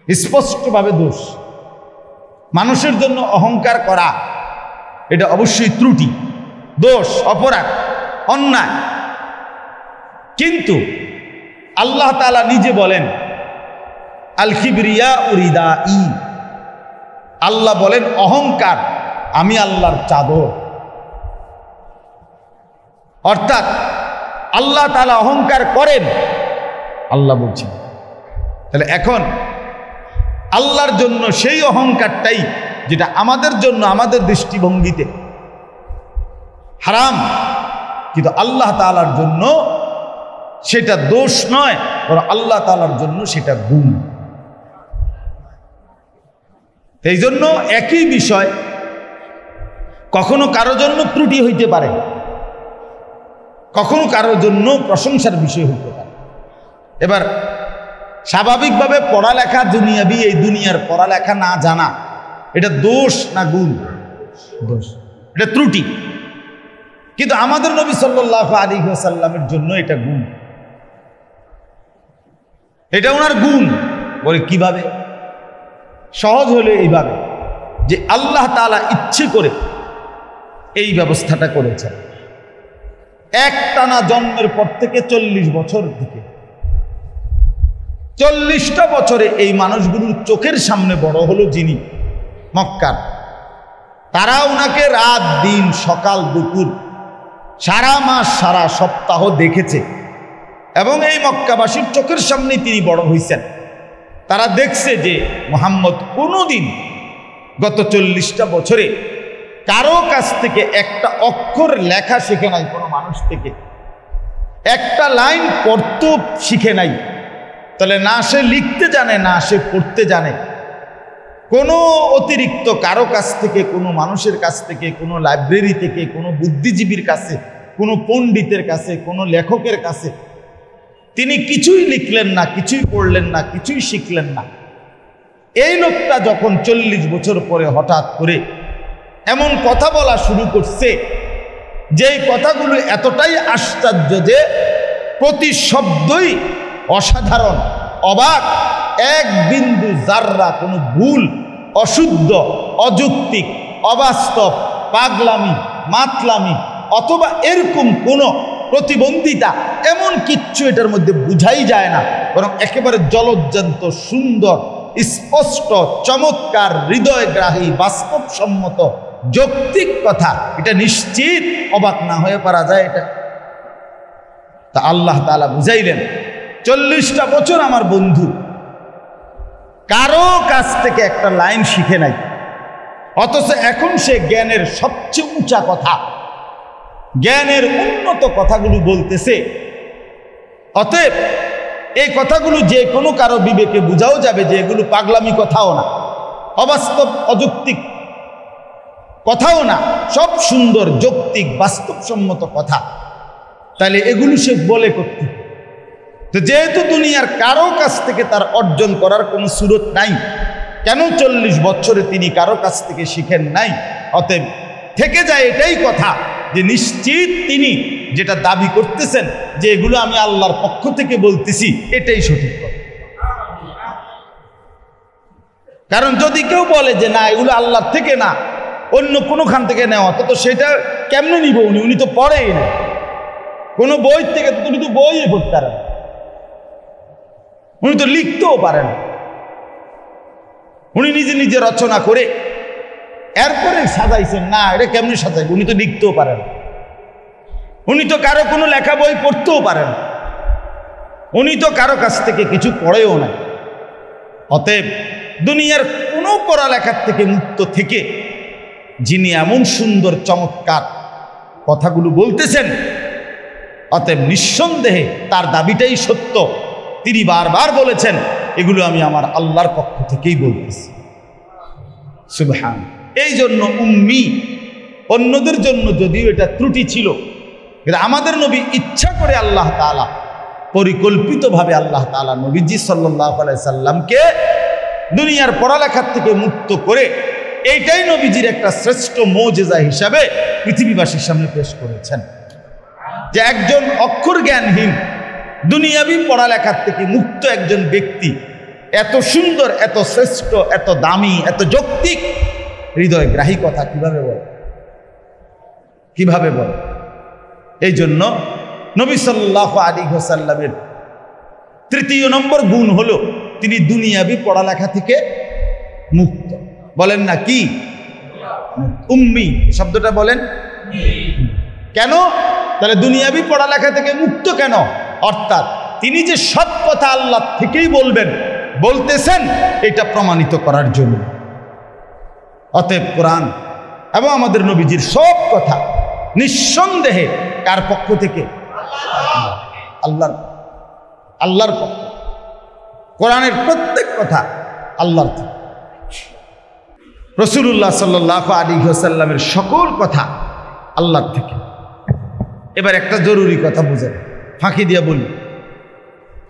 স্পষ্টভাবে দোষ। মানুষের জন্য অহংকার করা এটা অবশ্যই ত্রুটি, দোষ, অপরাধ, অন্যায়। কিন্তু আল্লাহ তাআলা নিজে বলেন আল কিবরিয়া উরিদাই, আল্লাহ বলেন অহংকার আমি আল্লাহর চাদর। অর্থাৎ আল্লাহ তাআলা অহংকার করেন, আল্লাহ বলছেন। তাহলে এখন আল্লাহর জন্য সেই অহংকারটাই, যেটা আমাদের জন্য আমাদের দৃষ্টিভঙ্গিতে হারাম, কিন্তু আল্লাহ তাআলার জন্য সেটা দোষ নয়, বরং আল্লাহ তাআলার জন্য সেটা গুণ। এই জন্য একই বিষয় কখনো কারো জন্য ত্রুটি হইতে পারে, কখনো কারোর জন্য প্রশংসার বিষয় হইতে পারে। এবার স্বাভাবিকভাবে পড়ালেখা দুনিয়াবি, এই দুনিয়ার পড়ালেখা না জানা, এটা দোষ না গুণ? দোষ, এটা ত্রুটি। কিন্তু আমাদের নবী সাল্লাল্লাহু আলাইহি ওয়াসাল্লামের জন্য এটা গুণ, এটা ওনার গুণ। বলে কিভাবে? সহজ হলে এইভাবে যে আল্লাহ তাআলা ইচ্ছে করে এই ব্যবস্থাটা করেছেন। একটানা জন্মের পর থেকে 40 বছর থেকে 40টা বছরে এই মানুষগুলোর চোখের সামনে বড় হলো যিনি, মক্কার, তারা ওনাকে রাত দিন সকাল দুপুর সারা মাস সারা সপ্তাহ দেখেছে এবং এই মক্কাবাসীর চোখের সামনে তিনি বড় হয়েছেন। তারা দেখছে যে মুহাম্মদ কোনোদিন গত 40টা বছরে কারো কাছ থেকে একটা অক্ষর লেখা শিখে নাই, কোনো মানুষ থেকে একটা লাইন পড়তেও শিখে নাই। তাহলে না সে লিখতে জানে, না সে পড়তে জানে, কোনো অতিরিক্ত কারো কাছ থেকে, কোনো মানুষের কাছ থেকে, কোনো লাইব্রেরি থেকে, কোনো বুদ্ধিজীবীর কাছে, কোনো পণ্ডিতের কাছে, কোনো লেখকের কাছে তিনি কিছুই লিখলেন না, কিছুই পড়লেন না, কিছুই শিখলেন না। এই লোকটা যখন 40 বছর পরে হঠাৎ করে এমন কথা বলা শুরু করছে, যেই কথাগুলো এতটাই আশ্চর্য যে প্রতি শব্দই অসাধারণ, অবাক, এক বিন্দু জাররা কোনো ভুল, অশুদ্ধ, অযৌক্তিক, অবাস্তব, পাগলামি, মাতলামি অথবা এরকম কোনো প্রতিবন্ধিতা, এমন কিচ্ছু এটার মধ্যে বুঝাই যায় না, বরং একেবারে জলজ্জান্ত, সুন্দর, স্পষ্ট, চমৎকার, হৃদয়গ্রাহী, বাস্তবসম্মত, যৌক্তিক কথা। এটা নিশ্চিত অবাক না হয়ে পারা যায় এটা। তা আল্লাহ তাআলা বুঝাইলেন 40টা বছর আমার বন্ধু কারো কাছ থেকে একটা লাইন শিখে নাই, অথচ এখন সে জ্ঞানের সবচেয়ে উঁচা কথা, জ্ঞানের উন্নত কথাগুলো বলতেছে। অতএব এই কথাগুলো যে কোনো কারো বিবেকে বুঝাও যাবে যে এগুলো পাগলামি কথাও না, অবাস্তব অযৌক্তিক কথাও না, সব সুন্দর, যৌক্তিক, বাস্তবসম্মত কথা। তাহলে এগুলো সে বলে করতে, তো যেহেতু দুনিয়ার কারো কাছ থেকে তার অর্জন করার কোনো সুরত নাই, কেন 40 বছরে তিনি কারো কাছ থেকে শিখেন নাই? অতএব থেকে যায় এটাই কথা যে নিশ্চিত তিনি যেটা দাবি করতেছেন যে এগুলো আমি আল্লাহর পক্ষ থেকে বলতেছি, এটাই সঠিক কথা। কারণ যদি কেউ বলে যে না এগুলো আল্লাহর থেকে না, অন্য কোনোখান থেকে নেওয়া, তো সেটা কেমনে নিব? উনি তো পড়েই না কোনো বই থেকে, তো উনি তো বইয়ে পড়তে পারেন, উনি তো লিখতেও পারেন, উনি নিজে নিজে রচনা করে এরপরে সাজাইছেন। না, এটা কেমনি সাজাইব? উনি তো লিখতেও পারেন, উনি তো কারো কোনো লেখা বই পড়তেও পারেন, উনি তো কারো কাছ থেকে কিছু পড়েও না। অতএব দুনিয়ার কোনো পড়ালেখার থেকে মুক্ত থেকে যিনি এমন সুন্দর চমৎকার কথাগুলো বলতেছেন, অতএব নিঃসন্দেহে তার দাবিটাই সত্য। তিনি বারবার বলেছেন এগুলো আমি আমার আল্লাহর পক্ষ থেকেই বলতেছি। সুবহান। এই জন্য উম্মি, অন্যদের জন্য যদিও এটা ত্রুটি ছিল, কিন্তু আমাদের নবী ইচ্ছা করে আল্লাহ তাআলা পরিকল্পিতভাবে আল্লাহ তাআলা নবীজি সাল্লাল্লাহু আলাইহি সাল্লামকে দুনিয়ার পড়ালেখার থেকে মুক্ত করে এইটাই নবীজির একটা শ্রেষ্ঠ মুজিজা হিসাবে পৃথিবীবাসীর সামনে পেশ করেছেন যে একজন অক্ষর জ্ঞানহীন দুনিয়াবি পড়ালেখার থেকে মুক্ত একজন ব্যক্তি এত সুন্দর, এত শ্রেষ্ঠ, এত দামি, এত যৌক্তিক, হৃদয়গ্রাহী কথা কিভাবে বলে, কিভাবে বলে? এই জন্য নবী সাল্লাল্লাহু আলাইহি ওয়াসাল্লামের 3য় নম্বর গুণ হলো তিনি দুনিয়াবি পড়ালেখা থেকে মুক্ত। বলেন না কি? উম্মি শব্দটা বলেন কেন? তাহলে দুনিয়াবি পড়ালেখা থেকে মুক্ত কেন? অর্থাৎ তিনি যে সব কথা আল্লাহ থেকেই বলবেন, বলতেছেন, এটা প্রমাণিত করার জন্য। অতএব কোরআন এবং আমাদের নবীজির সব কথা নিঃসন্দেহে কার পক্ষ থেকে? আল্লাহর পক্ষ। কোরআনের প্রত্যেক কথা আল্লাহর থেকে। রাসূলুল্লাহ সাল্লাল্লাহু আলাইহি ওয়াসাল্লামের সকল কথা আল্লাহর থেকে। এবার একটা জরুরি কথা বুঝেন, ফাঁকি দিয়ে বলি,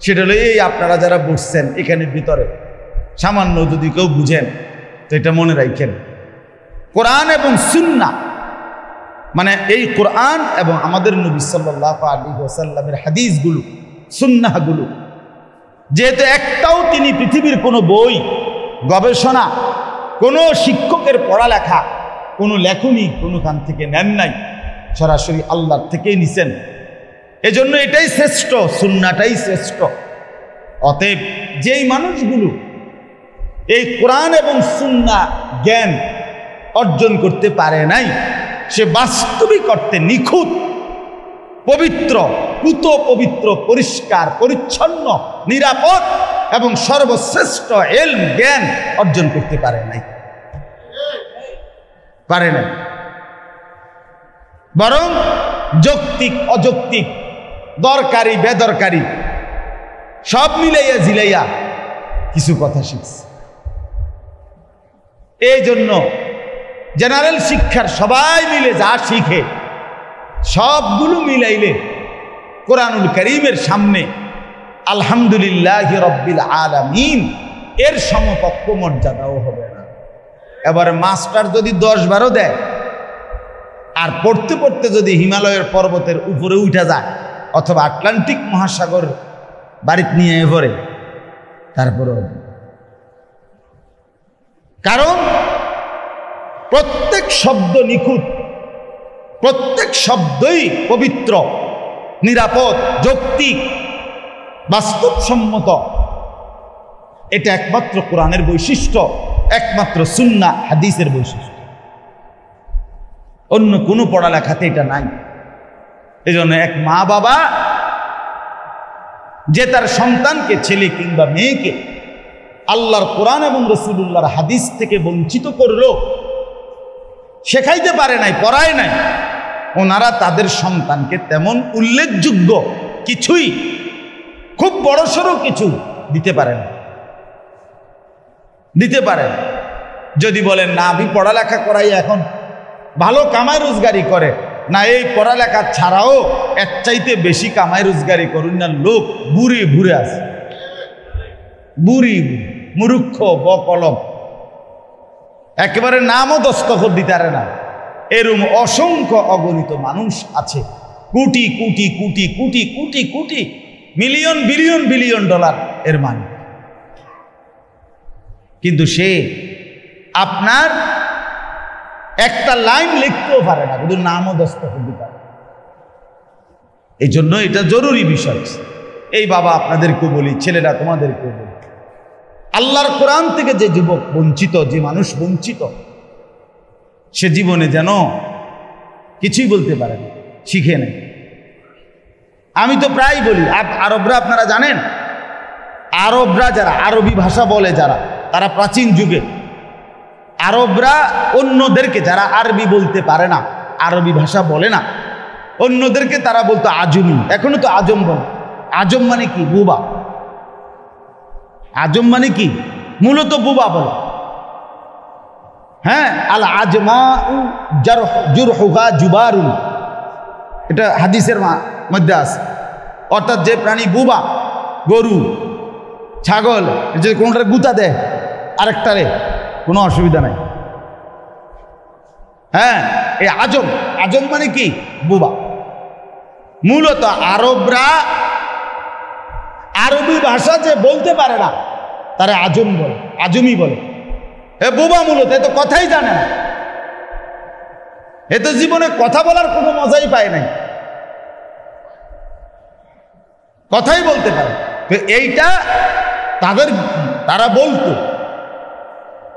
সেটা হলো এই আপনারা যারা বসছেন এখানের ভিতরে সামান্য যদি কেউ বুঝেন তো এটা মনে রাখেন, কোরআন এবং সুন্নাহ মানে এই কোরআন এবং আমাদের নবী সাল্লাল্লাহু আলাইহি ওয়াসাল্লামের হাদিসগুলো, সুন্নাহগুলো, যেহেতু একটাও তিনি পৃথিবীর কোনো বই, গবেষণা, কোনো শিক্ষকের পড়ালেখা, কোনো লেখনী কোনোখান থেকে নেন নাই, সরাসরি আল্লাহর থেকেই নিছেন। এজন্য এটাই শ্রেষ্ঠ, সুন্নাহটাই শ্রেষ্ঠ। অতএব যেই মানুষগুলো এই কোরআন এবং সুন্নাহ জ্ঞান অর্জন করতে পারে নাই, সে বাস্তবিক অর্থে নিখুঁত, পবিত্র, পুত পবিত্র, পরিষ্কার পরিচ্ছন্ন, নিরাপদ এবং সর্বশ্রেষ্ঠ ইলম জ্ঞান অর্জন করতে পারে নাই, বরং যৌক্তিক অযৌক্তিক, দরকারি বেদরকারি সব মিলাইয়া ঝিলাইয়া কিছু কথা শিখছে। এই জন্য জেনারেল শিক্ষার সবাই মিলে যা শিখে সবগুলো মিলাইলে কোরআনুল কারীমের সামনে আলহামদুলিল্লাহি রাব্বিল আলামিন এর সমকক্ষ মর্যাদাও হবে না। এবার মাস্টার যদি 10-12 দেয় আর পড়তে পড়তে যদি হিমালয়ের পর্বতের উপরে উঠে যায় অথবা আটলান্টিক মহাসাগর বাড়িতে নিয়ে পড়ে, তারপরে কারণ প্রত্যেক শব্দ নিখুঁত, প্রত্যেক শব্দই পবিত্র, নিরাপদ, যৌক্তিক, বাস্তবসম্মত। এটা একমাত্র কোরআনের বৈশিষ্ট্য, একমাত্র সুন্নাহ হাদিসের বৈশিষ্ট্য। অন্য কোনো পড়ালেখাতে এটা নাই। এই জন্য এক মা বাবা যে তার সন্তানকে, ছেলে কিংবা মেয়েকে আল্লাহর কোরআন এবং রাসূলুল্লাহর হাদিস থেকে বঞ্চিত করলো, শেখাইতে পারে নাই, পড়ায় নাই, ওনারা তাদের সন্তানকে তেমন উল্লেখযোগ্য কিছুই, খুব বড়সড় কিছু দিতে পারে না, দিতে পারেন। যদি বলেন না আমি পড়ালেখা করাই এখন ভালো কামাই রোজগারি করে, না এই পড়ালেখা ছাড়াও এর চাইতে বেশি কামাই রোজগারি করুন না লোক বুড়ি ঘুরে আছে, বুড়ি মূর্খ বকলম, একেবারে নামও দস্তখত দিতে পারে না, এরম অসংখ্য অগণিত মানুষ আছে। Crore crore crore crore crore crore million billion billion dollar এর মালিক, কিন্তু সে আপনার একটা লাইন লিখতেও পারে না, শুধু নামও দস্তখত দিতে পারে। এই জন্য এটা জরুরি বিষয়। এই বাবা আপনাদেরকেও বলি, ছেলেরা তোমাদেরকেও বলি, আল্লাহর কোরআন থেকে যে যুবক বঞ্চিত, যে মানুষ বঞ্চিত, সে জীবনে যেন কিছুই বলতে পারে না, শিখে নেয়। আমি তো প্রায় বলি, আরবরা আপনারা জানেন, আরবরা যারা আরবি ভাষা বলে যারা, তারা প্রাচীন যুগে আরবরা অন্যদেরকে, যারা আরবি বলতে পারে না, আরবি ভাষা বলে না, অন্যদেরকে তারা বলতো আজমি। এখনো তো আজম বলে। আজম মানে কি? বুবা। আজম মানে কি? মূলত বুবা বলে। হ্যাঁ, আল আজমা জুরহুহা জুবারুন, এটা হাদিসের মধ্যে আছে। অর্থাৎ যে প্রাণী বুবা, গরু, ছাগল, যে কোনটার গুতা দেয় আরেকটারে, কোনো অসুবিধা নাই। হ্যাঁ, এই আজম, আজম মানে কি? বুবা। মূলত আরবরা আরবি ভাষা যে বলতে পারে না তারা আজম বলে, আজমি বলে। এ বুবা মূলত, এ তো কথাই জানে না, এ তো জীবনে কথা বলার কোনো মজাই পায় নাই, কথাই বলতে পারে। তো এইটা তারা বলতো।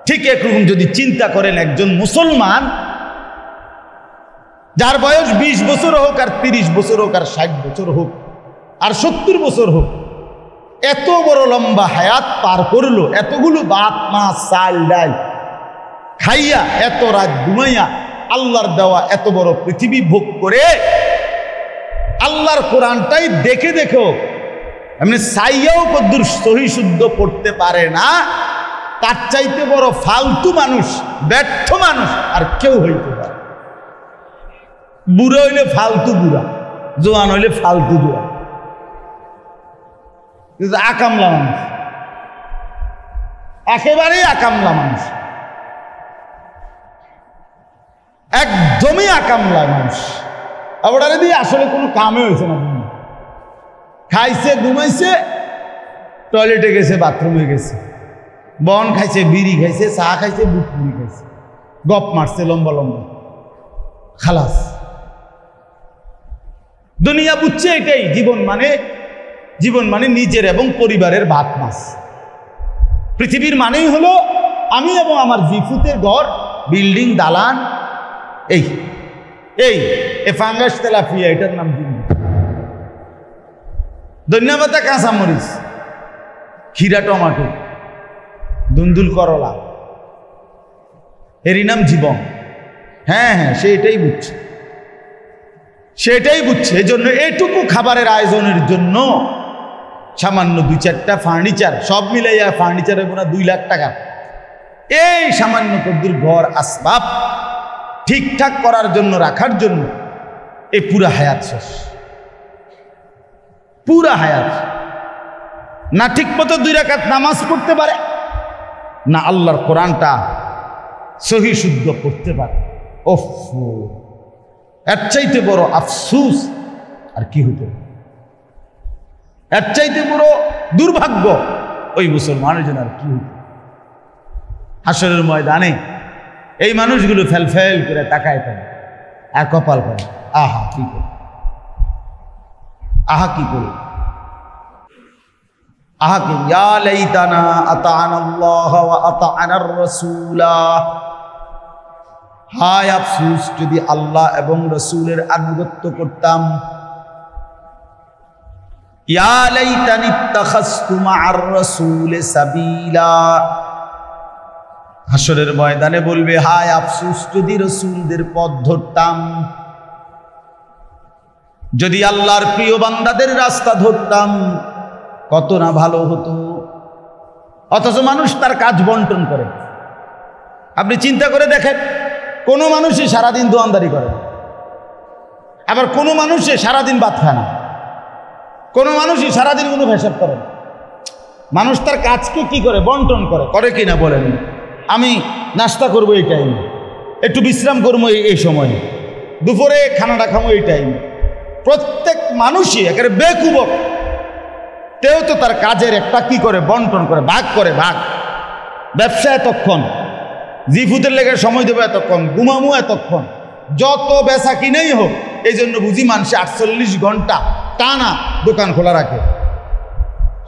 ঠিক একরকম যদি চিন্তা করেন, একজন মুসলমান যার বয়স 20 বছর হোক আর 30 বছর হোক আর 60 বছর হোক আর 70 বছর হোক, এত বড় লম্বা হায়াত পার করলো, এতগুলো ভাত মাছ চাল ডাল খাইয়া, এত রাত ঘুমাইয়া, আল্লাহর দেওয়া এত বড় পৃথিবী ভোগ করে আল্লাহর কোরআনটাই দেখে দেখেও এমনি সাইয়াও কদ্দুর সহি শুদ্ধ পড়তে পারে না, তার চাইতে বড় ফালতু মানুষ, ব্যর্থ মানুষ আর কেউ হইতে পারে। বুড়া হইলে ফালতু বুড়া, জোয়ান হইলে ফালতু জোয়ান, কিন্তু আকামলা মানুষ, একেবারেই আকামলা মানুষ, একদমই আকামলা মানুষ। ওটারে দিয়ে আসলে কোনো কামে হয়েছে না। খাইছে, ঘুমাইছে, টয়লেটে গেছে, বাথরুমে গেছে, বন খাইছে, বিড়ি খাইছে, চা খাইছে, বুট পুরি খাইছে, গপ মারছে লম্বা লম্বা, খালাস। দুনিয়া বুঝছে এটাই জীবন মানে, জীবন মানে নিজের এবং পরিবারের ভাত মাছ। পৃথিবীর মানেই হলো আমি এবং আমার জিফুতের ঘর, বিল্ডিং, দালান, এই এই ফাঙ্গাস তেলাপিয়া, এটার নাম জিন্দগি। ধন্যবাদ কাঁচামরিচ, ক্ষীরা, টমাটো, দুন্দুল, করলা, এরই নাম জীবন। হ্যাঁ হ্যাঁ, সে এটাই বুঝছে, সেটাই বুঝছে। এই জন্য এটুকু খাবারের আয়োজনের জন্য সামান্য 2-4টা ফার্নিচার, সব মিলাইয়া ফার্নিচারের পুরো 2 লাখ টাকা, এই সামান্য কদ্দুর ঘর আসবাব ঠিকঠাক করার জন্য, রাখার জন্য এই পুরা হায়াত শেষ। পুরা হায়াত না ঠিক মতো 2 রাকাত নামাজ পড়তে পারে, না আল্লাহর কোরআনটা সহি শুদ্ধ পড়তে পারে। ওফ, এর চাইতে বড় আফসুস আর কি হতো, এর চাইতে বড় দুর্ভাগ্য ওই মুসলমানের জন্য আর কি হতো। হাসরের ময়দানে এই মানুষগুলো ফেল ফেল করে তাকায় থাকে আর কপাল করে, আহা কি করে, আহা কি করে, আহা কি, ইয়া লাইতানা আতা'নাল্লাহ ওয়া আতা'নার রাসূলা। হায় আফসোস যদি আল্লাহ এবং রাসূলের আনুগত্য করতাম। ইয়া লাইতানি ইত্তাখাযতু মা'আর রাসূলি সাবিলা। হাসরের ময়দানে বলবে, হায় আফসোস যদি রাসূলদের পথ ধরতাম, যদি আল্লাহর প্রিয় বান্দাদের রাস্তা ধরতাম, কত না ভালো হতো। অথচ মানুষ তার কাজ বন্টন করে। আপনি চিন্তা করে দেখেন, কোনো মানুষই সারাদিন দোয়ানদারি করে না, আবার কোনো মানুষই সারাদিন ভাত খায় না, কোনো মানুষই সারাদিন কোনো হিসাব করে না। মানুষ তার কাজকে কি করে, বন্টন করে, করে কিনা বলেন। আমি নাস্তা করবো এই টাইমে, একটু বিশ্রাম করবো এই সময়ে, দুপুরে খানাটা খাবো এই টাইমে। প্রত্যেক মানুষই একেবারে বেকুবক, তেও তো তার কাজের একটা কি করে, বন্টন করে, ভাগ করে, ভাগ। ব্যবসা এতক্ষণ, জিফুতের লেগে সময় দেবো এতক্ষণ, ঘুমামো এতক্ষণ, যত বেচা কিনেই হোক। এই জন্য বুঝি মানুষে 48 ঘন্টা টানা দোকান খোলা রাখে,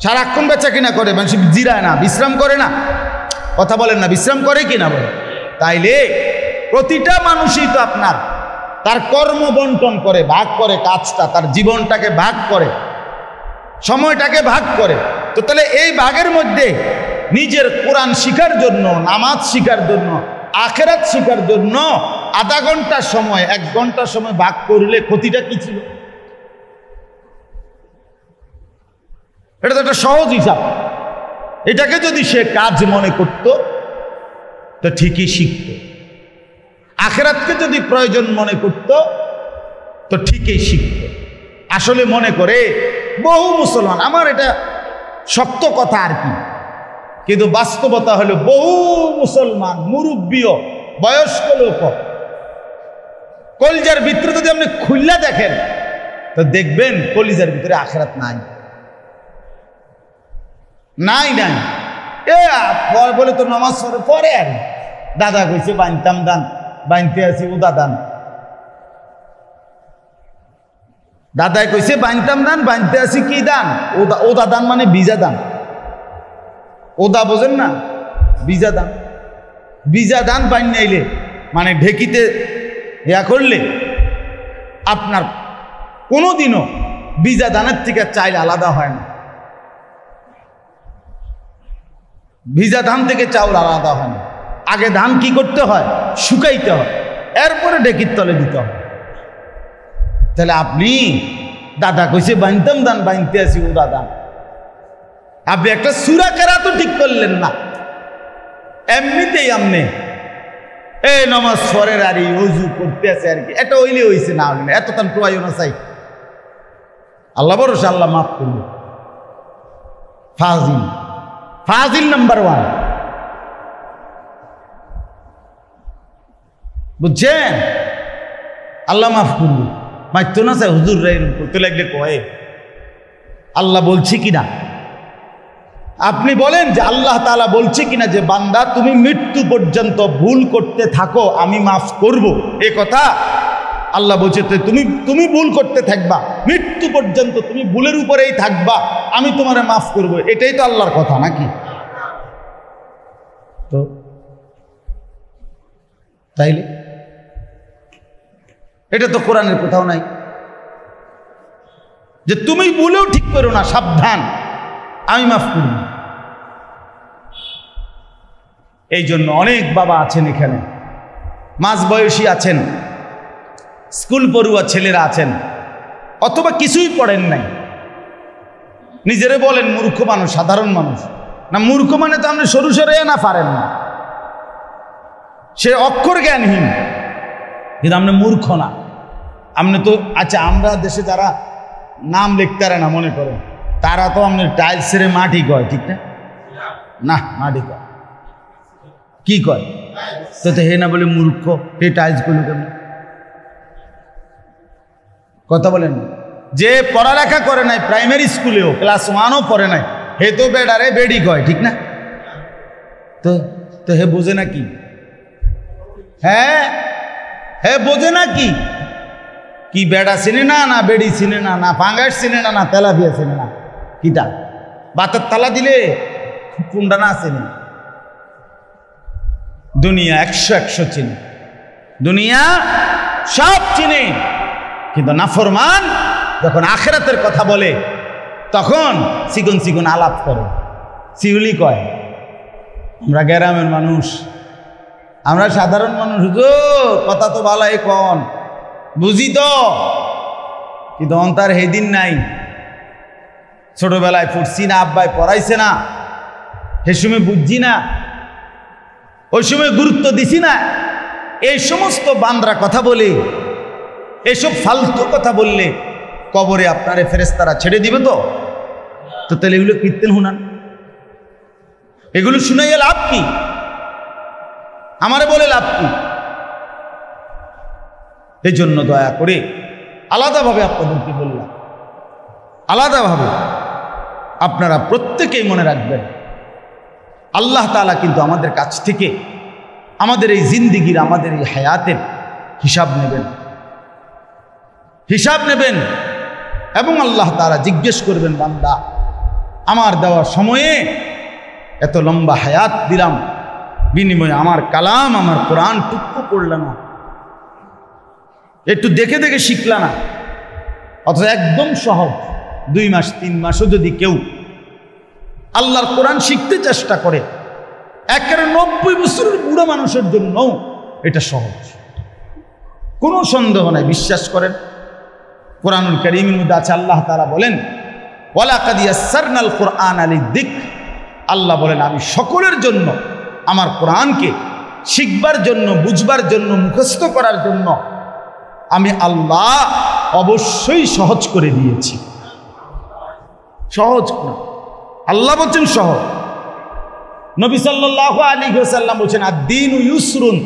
সারাক্ষণ বেচা কিনা করে, মানুষ জিরায় না, বিশ্রাম করে না। কথা বলেন না, বিশ্রাম করে কিনা বলে? তাইলে প্রতিটা মানুষই তো আপনার তার কর্ম বন্টন করে, ভাগ করে, কাজটা, তার জীবনটাকে ভাগ করে, সময়টাকে ভাগ করে। তো তাহলে এই ভাগের মধ্যে নিজের কোরআন শিখার জন্য, নামাজ শিখার জন্য, আখিরাত শিখার জন্য আধা ঘন্টার সময়, 1 ঘন্টার সময় ভাগ করলে ক্ষতিটা কি ছিল? এটা তো একটা সহজ হিসাব। এটাকে যদি সে কাজ মনে করত তো ঠিকই শিখত। আখিরাতকে যদি প্রয়োজন মনে করত তো ঠিকই শিখত। আসলে মনে করে বহু মুসলমান, আমার এটা শক্ত কথা আর কি, কিন্তু বাস্তবতা হলো বহু মুসলমান, মুরব্বীও, বয়স্ক লোক, কলিজার ভিতরে যদি আপনি খুললা দেখেন তো দেখবেন কলিজার ভিতরে আখিরাত নাই, নাই নাই। বলে তো নামাজ পড়ে আর দাদা কইছে বানতাম দান, বানতে আছি ওদা দান, দাদাই কইছে বানতাম দান, বানতে আছি কি দান? ওদা দান মানে বিজা দান। ওদা বোঝেন না? বিজা দান। বিজা দান বান নাইলে মানে ঢেকিতে ইয়া করলে আপনার কোনোদিনও বিজা দানের থেকে চাইল আলাদা হয় না। ভিজা ধান থেকে চাউল আলাদা হয় না। আগে ধান কি করতে হয়? শুকাইতে হয়, এরপরে ডেকির তলে দিতে হবে। তাহলে আপনি দাদা কইছে বানতাম দান বানতে আসি, ও দাদা আপনি একটা সূরা কেরাত ঠিক করলেন না, এমনিতেই আপনি এই নামাজ পড়ের আর ওযু করতে আছে আর কি, এটা হইলে হইছে, না হইলে এত তান প্রয়োজন না চাই। আল্লাহ ভরসা, আল্লাহ মাফ করবে। ফাজিল, ফাজিল নাম্বার 1, বুঝছেন? আল্লাহ মাফ করবে, মাইতো না চাই হুজুর রে করতে লাগলে কয়ে আল্লাহ বলছি কিনা। আপনি বলেন যে আল্লাহ তাআলা বলছে কিনা যে বান্দা তুমি মৃত্যু পর্যন্ত ভুল করতে থাকো আমি মাফ করব, এ কথা আল্লাহ বলছে। তুমি ভুল করতে থাকবা, মৃত্যু পর্যন্ত তুমি ভুলের উপরেই থাকবা, আমি তোমারে মাফ করব, এটাই তো আল্লাহর কথা নাকি? তো তাইলে এটা তো কোরআনের কোথাও নাই যে তুমি ভুলেও ঠিক করো না, সাবধান আমি মাফ করব। এই জন্য অনেক বাবা আছেন এখানে, মাঝবয়সী আছেন, স্কুল পড়ুয়া ছেলেরা আছেন, অথবা কিছুই পড়েন নাই, নিজেরে বলেন মূর্খ মানুষ, সাধারণ মানুষ। না মূর্খ মানে তো আপনি সরু সরে না পারেন না, সে অক্ষর জ্ঞানহীন, কিন্তু আপনি মূর্খ না। আপনি তো আচ্ছা, আমরা দেশে যারা নাম লিখতে পারে না মনে করেন, তারা তো আপনি টাইলস ছেড়ে মাটি কয়, ঠিক না? না মাটি কয়, কি কয়? তো হে না বলে মূর্খ, হে টাইলস করলো কেমন? কথা বলেন। যে পড়ালেখা করে নাই, প্রাইমারি স্কুলেও ক্লাস 1ও পড়ে নাই, হে তো বেডারে বেডি কয়, ঠিক না? তো হে বোঝে না কি? হ্যাঁ হে বোঝে না কি? কি বেড়া চিনে না, না বেড়ি চিনে না, না ফাঙ্গাস চিনে না, না তেলাপিয়া চিনে না, কিটা বাতের তালা দিলে কুন্ডা না চিনে? দুনিয়া 100 চিনে, দুনিয়া সব চিনে, কিন্তু নাফরমান যখন আখিরাতের কথা বলে তখন চিকন চিকন আলাপ করে, শিউলি কয়। আমরা গ্রামের মানুষ, আমরা সাধারণ মানুষ, কথা তো ভালাই কন বুঝি তো, কিন্তু অন্তার হেদিন নাই। ছোটবেলায় পড়ছি না, আব্বাই পড়াইছে না, সে সময় বুঝছি না, ওই সময় গুরুত্ব দিছি না। এই সমস্ত বান্দরা কথা বলে, এসব ফালতু কথা বললে কবরে আপনারে ফেরেশতারা ছেড়ে দিবে তো? তাহলে এগুলো কীর্তন শুনান, এগুলো শুনাইয়া লাভ কি? আমারে বলে লাভ কি? এই জন্য দয়া করে আলাদাভাবে আপনাদেরকে বললাম, আলাদাভাবে আপনারা প্রত্যেকেই মনে রাখবেন, আল্লাহ তাআলা কিন্তু আমাদের কাছ থেকে আমাদের এই জিন্দিগির, আমাদের এই হায়াতের হিসাব নেবেন, হিসাব নেবেন। এবং আল্লাহ তাআলা জিজ্ঞেস করবেন, বান্দা আমার দেওয়া সময়ে এত লম্বা হায়াত দিলাম, বিনিময়ে আমার কালাম, আমার কোরআন টুকু পড়লে না, একটু দেখে দেখে শিখলা না। অথচ একদম সহজ, 2 মাস 3 মাসও যদি কেউ আল্লাহর কোরআন শিখতে চেষ্টা করে, একেবারে 90 বছরের বুড়ো মানুষের জন্য এটা সহজ, কোনো সন্দেহ নাই। বিশ্বাস করেন, কোরআনুল কারীমের মধ্যে আছে, আল্লাহ তাআলা বলেন ওয়ালাকাদ ইয়াসসারনাল কুরআনা লিযিকর, আল্লাহ বলেন আমি সকলের জন্য আমার কোরআনকে শিখবার জন্য, বুঝবার জন্য, মুখস্থ করার জন্য আমি আল্লাহ অবশ্যই সহজ করে দিয়েছি। সহজ না, আল্লাহ বলছেন সহজ। নবী সাল্লাল্লাহু আলাইহি ওয়াসাল্লাম বলছেন আদ-দীনু ইউসরুন,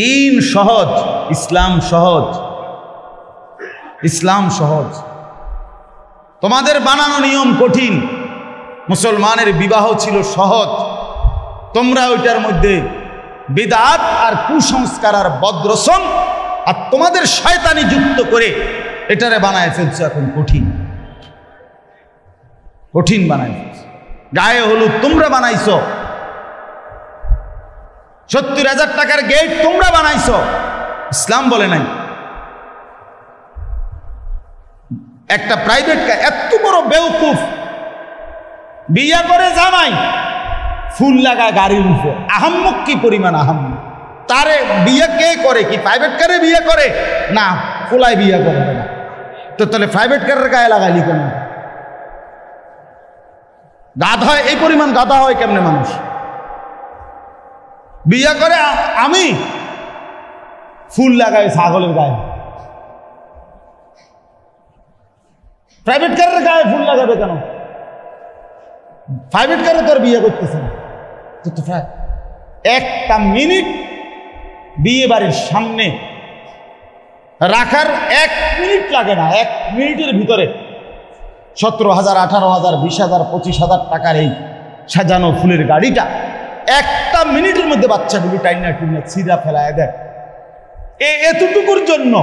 দিন সহজ, ইসলাম সহজ, ইসলাম সহজ। তোমাদের বানানো নিয়ম কঠিন, মুসলমানের বিবাহ ছিল সহজ, তোমরা ওইটার মধ্যে বিদআত আর কুসংস্কার আর বদরসম আর তোমাদের শয়তানি যুক্ত করে এটারে বানায় ফেলছো এখন কঠিন, কঠিন বানায় ফেলছো। গায়ে হলুদ তোমরা বানাইছো, 70,000 টাকার গেট তোমরা বানাইছো, ইসলাম বলে নাই। একটা প্রাইভেট কার, এত বড় বেওকুফ, বিয়া করে জামাই ফুল লাগা গাড়ির উপর, আহাম্মক কি পরিমাণ আহাম্মক। তারে বিয়ে কে করে? কি প্রাইভেট কারে বিয়ে করে? না, ফুলায় বিয়ে করবে না। তো তাহলে প্রাইভেট কারের গায়ে লাগাইলি কেন? গাধা, এই পরিমাণ গাধা হয় কেমনে মানুষ? বিয়ে করে আমি ফুল লাগাই ছাগলের গায়ে, প্রাইভেট কারের গায়ে ফুল লাগাবে কেন? প্রাইভেট কারে তোর বিয়ে করতেছে না। একটা মিনিট বিয়ে বাড়ির সামনে রাখার 1 মিনিট লাগে না। 1 মিনিটের ভিতরে 17,000, 18,000, 20,000, 25,000 টাকার এই সাজানো ফুলের গাড়িটা একটা মিনিটের মধ্যে বাচ্চাগুলো টাইনা টুইনা ছিঁড়া ফেলায় দেয়। এতটুকুর জন্য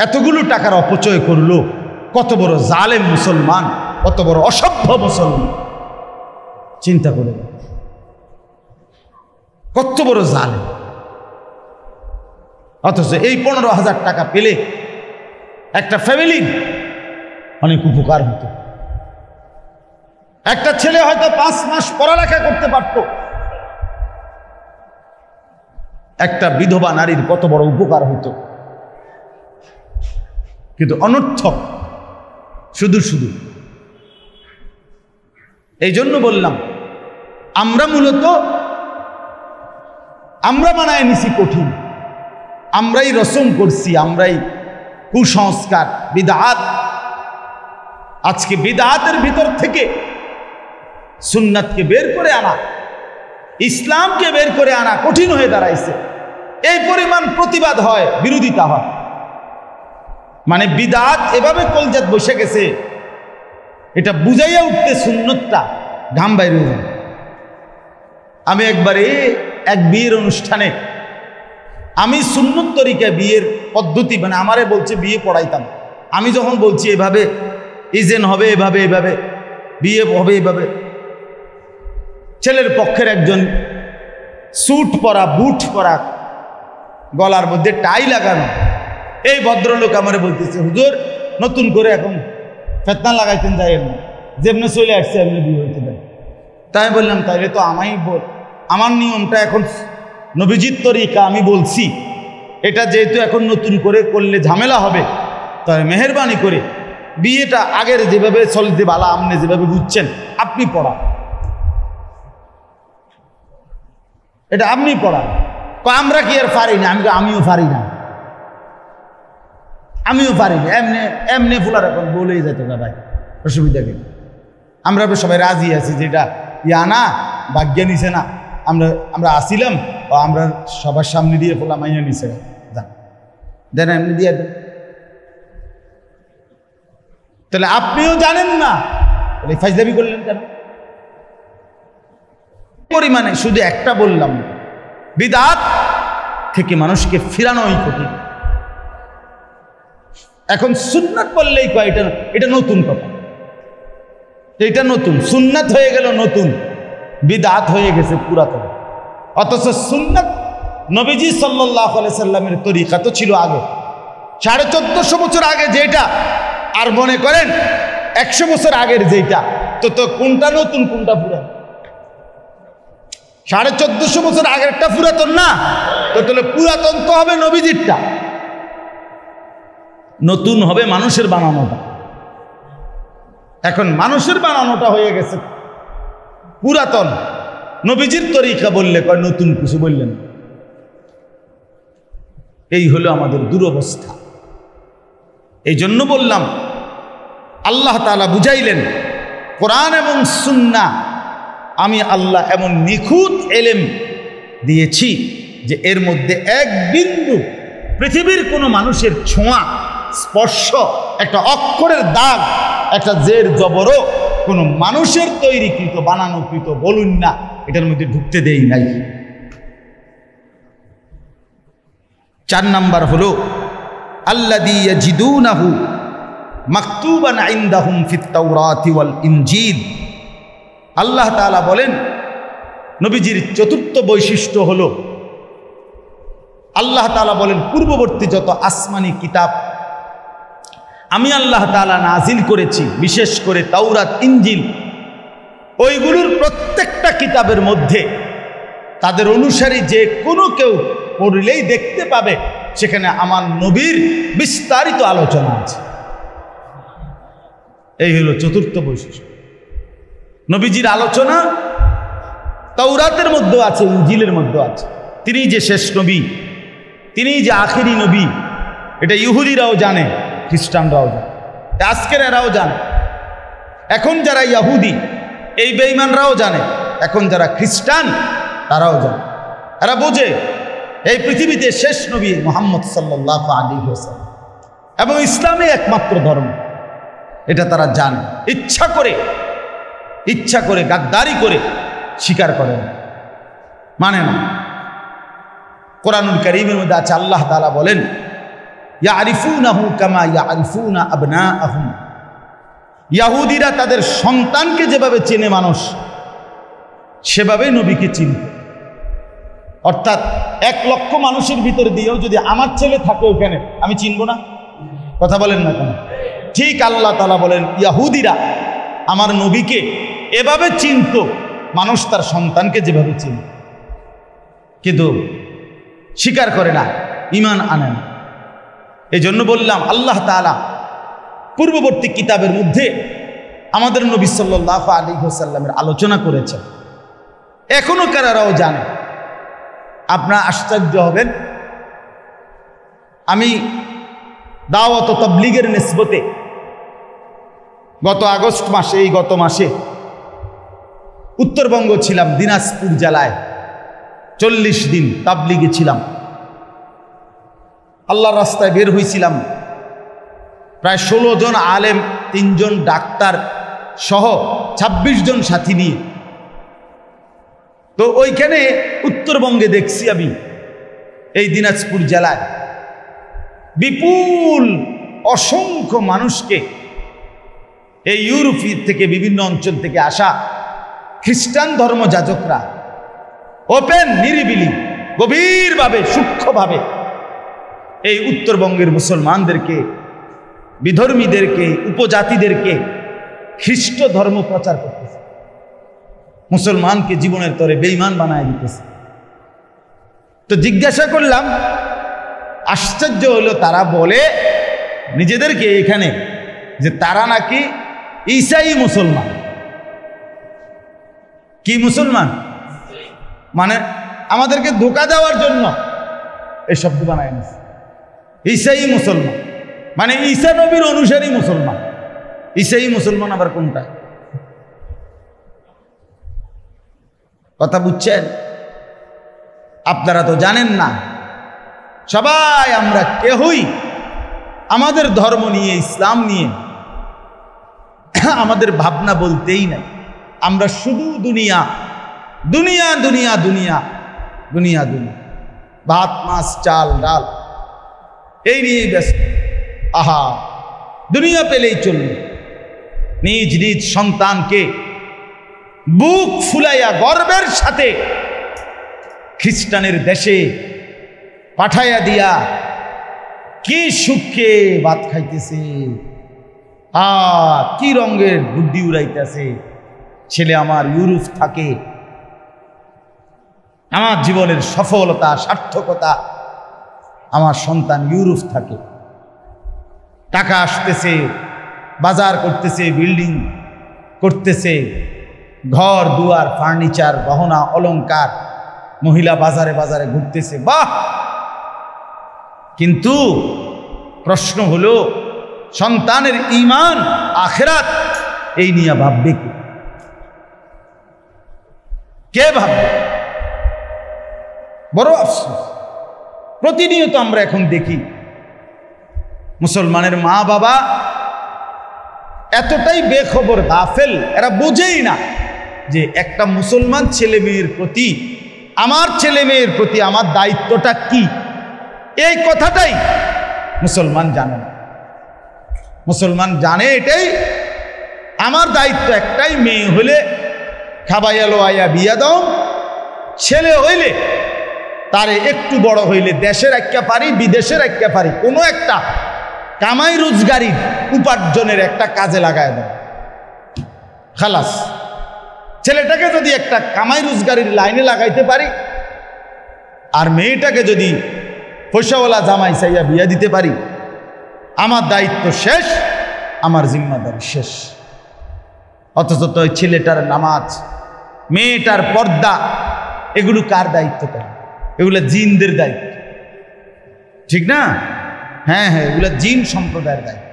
এতগুলো টাকার অপচয় করলো। কত বড় জালেম মুসলমান, কত বড় অসভ্য মুসলমান, চিন্তা করে কত বড় জালেম। অথচ এই 15,000 টাকা পেলে একটা ফ্যামিলির অনেক উপকার হতো। একটা ছেলে হয়তো 5 মাস পড়ালেখা করতে পারত। একটা বিধবা নারীর কত বড় উপকার হতো। কিন্তু অনর্থক, শুধু শুধু। এই জন্য বললাম, আমরা মূলত আমরা বানায় নিছি কঠিন, আমরাই রসম করছি, আমরাই কুসংস্কার, বিদআত। আজকে বিদআতের ভিতর থেকে সুন্নাতকে বের করে আনা, ইসলামকে বের করে আনা কঠিন হয়ে দাঁড়াইছে। এই পরিমাণ প্রতিবাদ হয়, বিরোধিতা হয়, মানে বিদআত এভাবে কলজাত বসে গেছে, এটা বুঝাইয়া উঠতে সুন্নতটা ঘাম বাইরে হয়ে যায়। আমি একবারে এক বিয়ের অনুষ্ঠানে আমি সুন্নত তরিকা বিয়ের পদ্ধতি, মানে আমারে বলছে বিয়ে পড়াইতাম। আমি যখন বলছি এভাবে ইজেন হবে, এভাবে এভাবে বিয়ে হবে, এভাবে ছেলের পক্ষের একজন স্যুট পরা, বুট পরা, গলার মধ্যে টাই লাগানো এই ভদ্রলোক আমারে বলতেছে, হুজুর নতুন করে এখন ফেতনা লাগাইতেন যাই না, যেমনি চলে আসছে এমনি বিয়ে হইতে দেন। তাই বললাম, তাইলে তো আমার নিয়মটা এখন নবীজির তরিকা আমি বলছি, এটা যেহেতু এখন নতুন করে করলে ঝামেলা হবে, তাই মেহেরবানি করে বিয়েটা আগের যেভাবে চলতে বালা আপনি যেভাবে বুঝছেন আপনি পড়া, এটা আপনি পড়া। আমরা কি আর পারি না? আমিও পারি না, আমিও পারি না। এমনি এমনি ফুলার এখন বলেই যেতে হবে, ভাই অসুবিধা কি? আমরা সবাই রাজি আছি, যেটা না ভাগ্য নিছে না, আমরা আসিলাম, আমরা সবার সামনে দিয়ে ফোলা মাইয়া নিছে, দেন এমনি দিয়ে দেন। তাহলে আপনিও জানেন না, ফাইজলামি করলেন কেন? পরিমাণে শুধু একটা বললাম, বিদআত থেকে মানুষকে ফিরানোই কঠিন। এখন সুন্নাত বললেই কয় এটা নতুন কথা, এটা নতুন, সুন্নাত হয়ে গেল নতুন, বিদআত হয়ে গেছে পুরাতন। অথচ সুন্নাত নবীজি সাল্লাল্লাহু আলাইহি সাল্লামের তরিকা তো ছিল আগে, 1450 বছর আগে যেটা, আর মনে করেন 100 বছর আগের যেটা, তো কোনটা নতুন কোনটা পুরাতন? 1450 বছর আগেরটা পুরাতন না, তো তাহলে পুরাতন তো হবে নবীজিরটা, নতুন হবে মানুষের বানানোটা। এখন মানুষের বানানোটা হয়ে গেছে পুরাতন, নবীজির তরিকা বললে কয় নতুন কিছু বললেন। এই হলো আমাদের দুরবস্থা। এই জন্য বললাম, আল্লাহ তাআলা বুঝাইলেন কোরআন এবং সুন্নাহ আমি আল্লাহ এমন নিখুঁত এলেম দিয়েছি যে এর মধ্যে এক বিন্দু পৃথিবীর কোনো মানুষের ছোঁয়া, স্পর্শ, একটা অক্ষরের দাগ, একটা জের জবরও কোনো মানুষের তৈরিকৃত বানানোকৃত বলুন না এটার মধ্যে ঢুকতে দেই নাই। 4 নাম্বার হলো আল্লাযী ইয়াজিদুনাহু মাকতুবান ইনদাহুম ফিত তাওরাতি ওয়াল ইনজিল। আল্লাহ তাআলা বলেন, নবীজির চতুর্থ বৈশিষ্ট্য হলো, আল্লাহ তাআলা বলেন পূর্ববর্তী যত আসমানি কিতাব আমি আল্লাহ তাআলা নাজিল করেছি, বিশেষ করে তাওরাত, ইনজিল, ওইগুলোর প্রত্যেকটা কিতাবের মধ্যে তাদের অনুসারী যে কোনো কেউ পড়লেই দেখতে পাবে সেখানে আমার নবীর বিস্তারিত আলোচনা আছে। এই হলো চতুর্থ বৈশিষ্ট্য। নবীজির আলোচনা তাওরাতের মধ্যে আছে, ইনজিলের মধ্যে আছে। তিনি যে শেষ নবী, তিনি যে আখেরি নবী, এটা ইহুদিরাও জানে, খ্রিস্টানরাও জানে, আজকের এরাও জানে। এখন যারা ইহুদি এই বেঈমানরাও জানে, এখন যারা খ্রিস্টান তারাও জানে। এরা বোঝে এই পৃথিবীতে শেষ নবী মুহাম্মদ সাল্লাল্লাহু আলাইহি ওয়াসাল্লাম এবং ইসলামই একমাত্র ধর্ম, এটা তারা জানে। ইচ্ছা করে গাদ্দারি করে স্বীকার করে না, মানে না। কোরআনুল কারীমের মধ্যে আছে, আল্লাহ তাআলা বলেন, ইয়ারিফুনাহু কামা ইয়ারিফুনা আবনাআহুম। ইহুদিরা তাদের সন্তানকে যেভাবে চেনে মানুষ, সেভাবে নবীকে চিনত। অর্থাৎ 1 লক্ষ মানুষের ভিতর দিয়েও যদি আমার ছেলে থাকে ওখানে, আমি চিনব না? কথা বলেন না কেন? ঠিক আল্লাহ তাআলা বলেন, ইহুদিরা আমার নবীকে এভাবে চিনত, মানুষ তার সন্তানকে যেভাবে চিনত, কিন্তু স্বীকার করে না, ঈমান আনে না। এই জন্য বললাম, আল্লাহ তাআলা পূর্ববর্তী কিতাবের মধ্যে আমাদের নবী সাল্লাল্লাহু আলাইহি ওয়াসাল্লামের আলোচনা করেছেন, এখনো কারারাও জানে। আপনারা আশ্চর্য হবেন, আমি দাওয়াত ও তাবলীগের নিসবতে গত আগস্ট মাসে, এই গত মাসে উত্তরবঙ্গ ছিলাম, দিনাজপুর জেলায় 40 দিন তাবলীগে ছিলাম। আল্লাহর রাস্তায় বের হয়েছিলাম প্রায় 16 জন আলেম, 3 জন ডাক্তার সহ 26 জন সাথী নিয়ে। তো ওইখানে উত্তরবঙ্গে দেখছি আমি, এই দিনাজপুর জেলায় বিপুল অসংখ্য মানুষকে এই ইউরোপ থেকে, বিভিন্ন অঞ্চল থেকে আসা খ্রিস্টান ধর্মযাজকরা ওপেন, নিরিবিলি, গভীরভাবে, সূক্ষ্মভাবে এই উত্তরবঙ্গের মুসলমানদেরকে, বিধর্মীদেরকে, উপজাতিদেরকে খ্রিস্ট ধর্ম প্রচার করতেছে, মুসলমানকে জীবনের তরে বেঈমান বানায় দিতেছে। তো জিজ্ঞাসা করলাম, আশ্চর্য হলো, তারা বলে নিজেদেরকে এখানে যে তারা নাকি ঈসাই মুসলমান। কি মুসলমান? মানে আমাদেরকে ধোঁকা দেওয়ার জন্য এই শব্দ বানায় নিছে, ঈসাই মুসলমান, মানে ঈসা নবীর অনুসারী মুসলমান। ঈসাই মুসলমান আবার কোনটা? কথা বুঝছেন? আপনারা তো জানেন না, সবাই আমরা কেহই আমাদের ধর্ম নিয়ে, ইসলাম নিয়ে আমাদের ভাবনা বলতেই নাই। আমরা শুধু দুনিয়া দুনিয়া দুনিয়া দুনিয়া দুনিয়া দুনিয়া, ভাত মাছ চাল ডাল এই নিয়েই ব্যস্ত। আহা, দুনিয়া পেলেই চলবে। নিজ নিজ সন্তানকে বুক ফুলাইয়া গর্বের সাথে খ্রিস্টানের দেশে পাঠাইয়া দিয়া কি সুখে ভাত খাইতেছে, কি রঙের বুদ্ধি উড়াইতেছে। ছেলে আমার ইউরোপ থাকে, আমার জীবনের সফলতা, সার্থকতা, আমার সন্তান ইউরোপ থাকে, টাকা আসতেছে, বাজার করতেছে, বিল্ডিং করতেছে, ঘর দুয়ার, ফার্নিচার, গহনা অলংকার, মহিলা বাজারে বাজারে ঘুরতেছে, বাহ। কিন্তু প্রশ্ন হলো, সন্তানের ঈমান আখিরাত এই নিয়ে ভাববে কে ভাববে? বড় আফসোস। প্রতিনিয়ত আমরা এখন দেখি মুসলমানের মা বাবা এতটাই বেখবর, গাফেল, এরা বোঝেই না যে একটা মুসলমান ছেলে মেয়ের প্রতি, আমার ছেলে মেয়ের প্রতি আমার দায়িত্বটা কি। এই কথাটাই মুসলমান জানে না। মুসলমান জানে এটাই আমার দায়িত্ব, একটাই, মেয়ে হলে খাবাইয়া লোয়াইয়া বিয়া দাও, ছেলে হইলে তারে একটু বড় হইলে দেশের একটা পারি, বিদেশের একটা পারি, কোনো একটা কামাই রোজগারি উপার্জনের একটা কাজে লাগায় দাও, খালাস। ছেলেটাকে যদি একটা কামাই রোজগারের লাইনে লাগাইতে পারি, আর মেয়েটাকে যদি পয়সাওয়ালা জামাই চাইয়া বিয়া দিতে পারি, আমার দায়িত্ব শেষ, আমার জিম্মাদারি শেষ। অথচ তো ওই ছেলেটার নামাজ, মেয়েটার পর্দা, এগুলো কার দায়িত্ব? করে এগুলো জিনদের দায়িত্ব, ঠিক না? হ্যাঁ হ্যাঁ, এগুলো জিন সম্প্রদায়ের দায়িত্ব,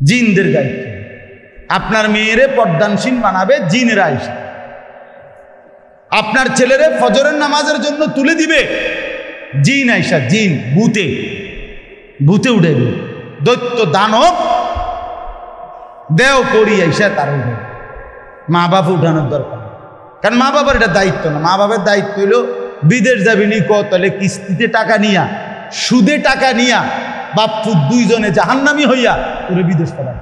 জিনদের দায়িত্ব। আপনার মেয়েরে পর্দানসীন বানাবে জিনেরা এসে, আপনার ছেলেরে ফজরের নামাজের জন্য তুলে দিবে জিন আইসা, জিন ভূতে ভূতে উঠেবে, দৈত্য দানব দেও করি আইসা তার উঠে। মা বাপ উঠানোর দরকার, কারণ মা বাবার এটা দায়িত্ব না। মা বাবার দায়িত্ব হইল বিদেশ যাবি নি তাহলে কিস্তিতে টাকা নিয়া, সুদে টাকা নিয়া বাপু দুইজনে জাহান্নামী হইয়া তোরে বিদেশ পাঠান,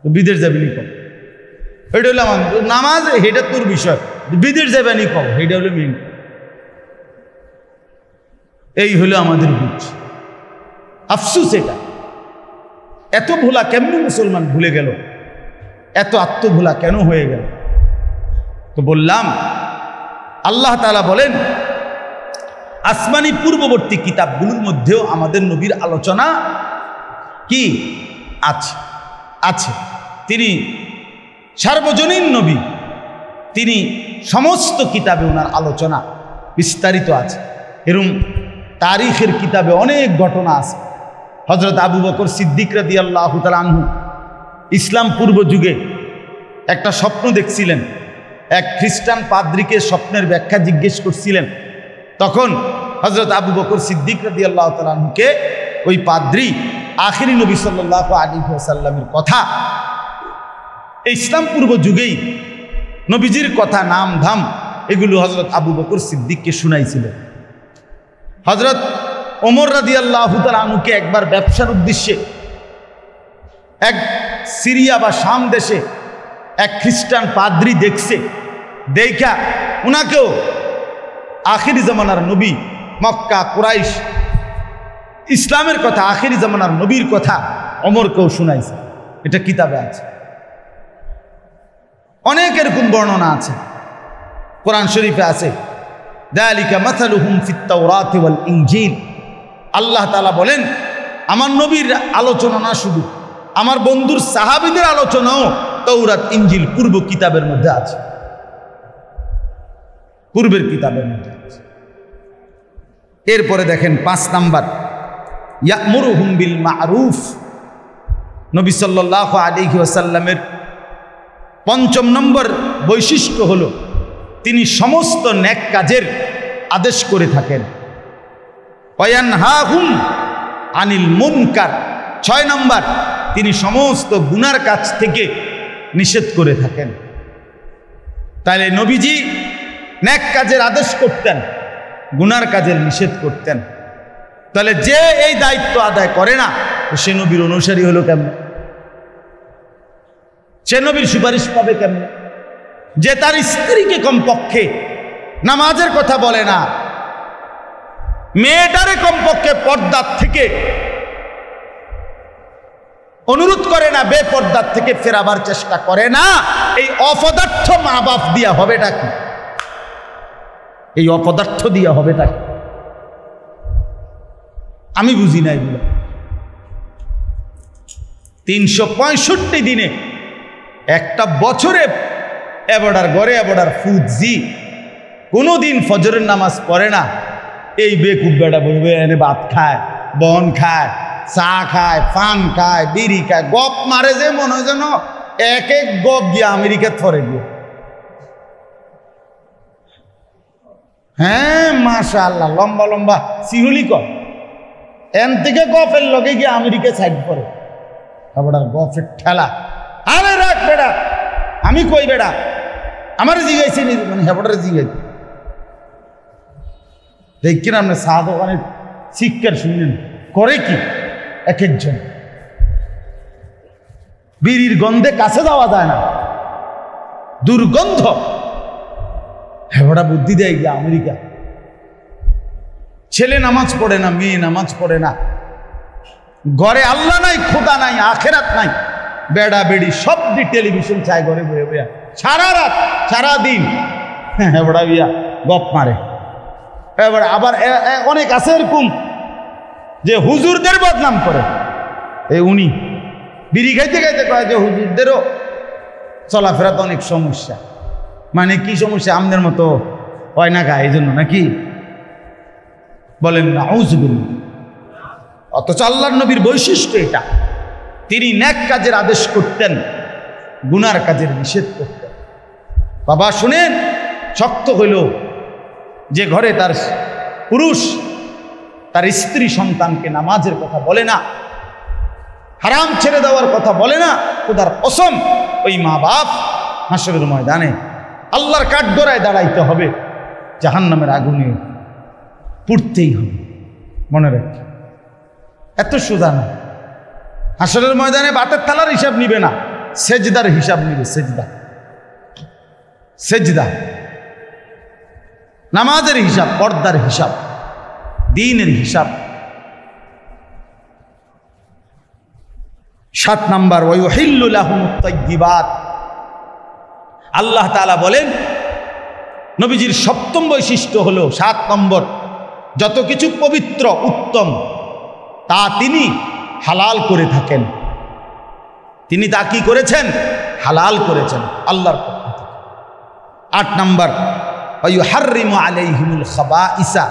বিদেশ যাবি নি কম। এটা হলো আমার নামাজ, এটা তোর বিষয়। বিদেশ যাবে নি কম, এটা হলো মেন। এই হলো আমাদের বুঝ। আফসুস, এটা এত ভোলা কেমনি মুসলমান ভুলে গেল, এত আত্মভোলা কেন হয়ে গেল? তো বললাম, আল্লাহ তাআলা বলেন আসমানি পূর্ববর্তী কিতাবগুলোর মধ্যেও আমাদের নবীর আলোচনা কি আছে? আছে। তিনি সার্বজনীন নবী, তিনি সমস্ত কিতাবে ওনার আলোচনা বিস্তারিত আছে। এরকম তারিখের কিতাবে অনেক ঘটনা আছে। হযরত আবু বকর সিদ্দিক রাদিয়াল্লাহু তাআলা আনহু ইসলাম পূর্ব যুগে একটা স্বপ্ন দেখছিলেন। এক খ্রিস্টান পাদ্রীকে স্বপ্নের ব্যাখ্যা জিজ্ঞেস করছিলেন। তখন হযরত আবু বকর সিদ্দিক রাদিয়াল্লাহু তাআলা আনহুকে ওই পাদ্রী আখিরি নবী সাল্লাল্লাহু আলাইহি ওয়াসাল্লামের কথা, এই ইসলাম পূর্ব যুগেই নবীজির কথা, নাম ধাম, এগুলো হযরত আবু বকর সিদ্দিককে শুনাইছিলেন। হযরত ওমর রাদিয়াল্লাহু তাআলা আনহুকে একবার ব্যবসার উদ্দেশ্যে এক সিরিয়া বা শাম দেশে এক খ্রিস্টান পাদ্রী দেখছে। দেখা উনাকেও আখিরি জামানার নবী, মক্কা কুরাইশ ইসলামের কথা, আখিরি জামানার নবীর কথা ওমরকেও শুনাইছে। এটা কিতাবে আছে, অনেক এরকম বর্ণনা আছে, কোরআন শরীফে আছে। যালিকা মাসালুহুম ফিত তাওরাতি ওয়াল ইনজিল। আল্লাহ তাআলা বলেন, আমার নবীর আলোচনা না, শুধু আমার বন্ধুর সাহাবীদের আলোচনাও তাওরাত ইনজিল পূর্ব কিতাবের মধ্যে আছে, পূর্বের কিতাবের মধ্যে আছে। এরপরে দেখেন 5 নাম্বার, ইয়ামুরুহুম বিল মা'রুফ। নবী সাল্লাল্লাহু আলাইহি ওয়াসাল্লামের 5ম নম্বর বৈশিষ্ট্য হলো তিনি সমস্ত নেক কাজের আদেশ করে থাকেন। ওয়ায়ানহাহুম আনিল মুনকার। 6 নম্বর, তিনি সমস্ত গুনার কাজ থেকে নিষেধ করে থাকেন। তাহলে নবীজি নেক কাজের আদেশ করতেন, গুনার কাজের নিষেধ করতেন। তাহলে যে এই দায়িত্ব আদায় করে না, সে নবীর অনুসারী হলো কেমন? সে নবীর সুপারিশ পাবে কেমন? যে তার স্ত্রীকে কমপক্ষে নামাজের কথা বলে না, মেয়েটারে কমপক্ষে পর্দার থেকে অনুরোধ করে না, বেপর্দার থেকে ফেরাবার চেষ্টা করে না, এই অপদার্থ মা বাপ দিয়া হবেটা কি? এই অপদার্থ দিয়া হবেটা কি? আমি বুঝি না এগুলো। 365 দিনে একটা বছরে এবড়ার ঘরে এবড়ার ফুজি কোনোদিন ফজরের নামাজ পড়ে না, এই বেকুব বেটা বলবে এনে ভাত খায়, বন খায়, চা খায়, পান খায়, বিড়ি খায়, গপ মারে, যে মনে হয় যেন এক এক গপ গিয়ে আমেরিকাত ফরে গিয়ে। হ্যাঁ মাশাআল্লাহ, লম্বা লম্বা সিহুলি কর, এন থেকে গফের লগে গিয়ে আমেরিকা সাইড করে। এবড়ার গফের ঠেলা। আরে রাখ বেড়া, আমি কই বেড়া, আমার জিগাইছি নি, মানে হেবড়ারে জিগাইছি। দেখছেন আপনি চা দোকানের শিক্ষার শুনলেন করে কি এক একজন? বিড়ির গন্ধে কাছে যাওয়া যায় না, দুর্গন্ধ। হেবড়া বুদ্ধি দেয় গিয়ে আমেরিকা। ছেলে নামাজ পড়ে না, মেয়ে নামাজ পড়ে না, ঘরে আল্লাহ নাই, খোদা নাই, আখেরাত নাই, বেড়া বেড়ি সব দি টেলিভিশন চায় ঘরে বয়ে বইয়া সারা রাত সারাদিন এবারা বিয়া গপ মারে। এবার আবার অনেক আছে এরকম যে হুজুরদের বদনাম করে। এই উনি বিড়ি খাইতে খাইতে কয় যে হুজুরদেরও চলাফেরা তো অনেক সমস্যা। মানে কি সমস্যা? আমদের মতো হয় না গায়ে, এই জন্য নাকি বলেন না আউযুবিল্লাহ। অথচ আল্লাহর নবীর বৈশিষ্ট্য এটা, তিনি নেক কাজের আদেশ করতেন, গুনার কাজের নিষেধ করতেন। বাবা শুনেন, শক্ত হইল যে ঘরে তার পুরুষ তার স্ত্রী সন্তানকে নামাজের কথা বলে না, হারাম ছেড়ে দেওয়ার কথা বলে না, খোদার কসম ওই মা বাপ হাসরের ময়দানে আল্লাহর কাঠগড়ায় দাঁড়াইতে হবে, জাহান্নামের আগুনে পুড়তেই হবে। মনে রাখ, এত সোজা না। হাসরের ময়দানে বাতের থালার হিসাব নিবে না, সেজদার হিসাব নিবে। সেজদা, সেজদা, নামাজের হিসাব, পর্দার হিসাব, দ্বীনের হিসাব। 7 নাম্বার ওয়ায়ুহিল্লু লাহুমুত তাইয়্যিবাত। আল্লাহ তাআলা বলেন নবীজির 7ম বৈশিষ্ট্য হলো 7 নম্বর, যত কিছু পবিত্র উত্তম তা তিনি হালাল করে থাকেন। তিনি তা কি করেছেন? হালাল করেছেন আল্লাহর পক্ষ থেকে। 8 নাম্বার ওয়ায়ুহাররিমু আলাইহিমুল খাবাইসা।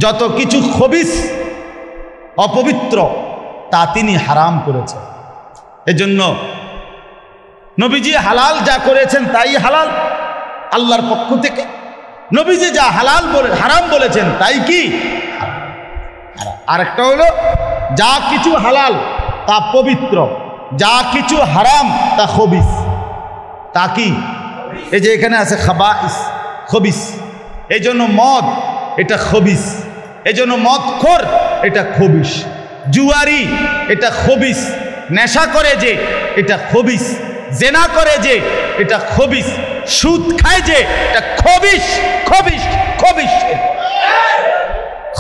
যত কিছু খবিস অপবিত্র তা তিনি হারাম করেছেন। এজন্য নবীজি হালাল যা করেছেন তাই হালাল আল্লাহর পক্ষ থেকে। নবীজি যা হালাল বলে হারাম বলেছেন তাই কি? আরেকটা হলো যা কিছু হালাল তা পবিত্র, যা কিছু হারাম তা খবিস। তা কি? এই যে এখানে আছে খাবাইস, খবিস। এই জন্য মদ এটা খবিস, এই জন্য মদখোর এটা খবিস, জুয়ারি এটা খবিস, নেশা করে যে এটা খবিস, জেনা করে যে এটা খবিস, সুদ খায় যে এটা খবিস। খবিস, খবিস,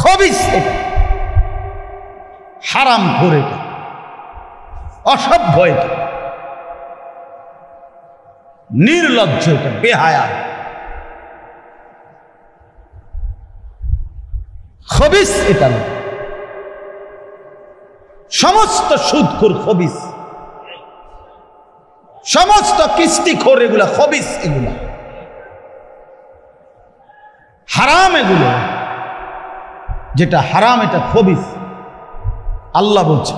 খবিস এটা হারাম করে, অসভ্য এটা, নির্লজ্জ এটা, বেহায়া। খবিস এটা সমস্ত সুদখোর খবিস, সমস্ত কিস্তিখোর এগুলা খবিস, এগুলা হারাম। এগুলো যেটা হারাম এটা খবিস। আল্লাহ বলছে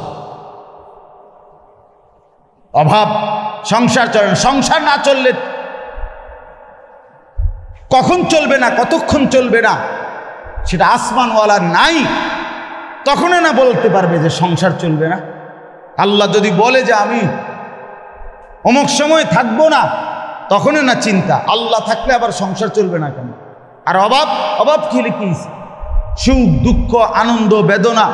অভাব, সংসার চলে না। সংসার না চললে কখন চলবে না, কতক্ষণ চলবে না সেটা আসমানওয়ালা নাই, তখনও না বলতে পারবে যে সংসার চলবে না। আল্লাহ যদি বলে যে আমি অমুক সময় থাকবো না, তখনও না চিন্তা। আল্লাহ থাকলে আবার সংসার চলবে না কেন? আর অভাব, অভাব খেলে কি? সুখ দুঃখ আনন্দ বেদনা,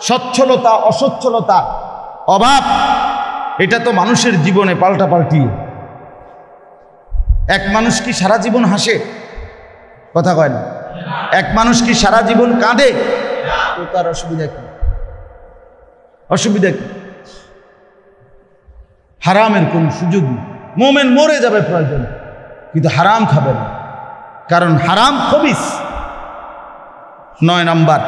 সচ্ছলতা অসচ্ছলতা, অভাব, এটা তো মানুষের জীবনে পাল্টাপাল্টি। এক মানুষ কি সারা জীবন হাসে? কথা কয় না। এক মানুষ কি সারা জীবন কাঁদে? তো তার অসুবিধা কি? অসুবিধা কি? হারামের কোন সুযোগ নেই। মোমেন মরে যাবে প্রয়োজন, কিন্তু হারাম খাবে না, কারণ হারাম খবিস। 9 নাম্বার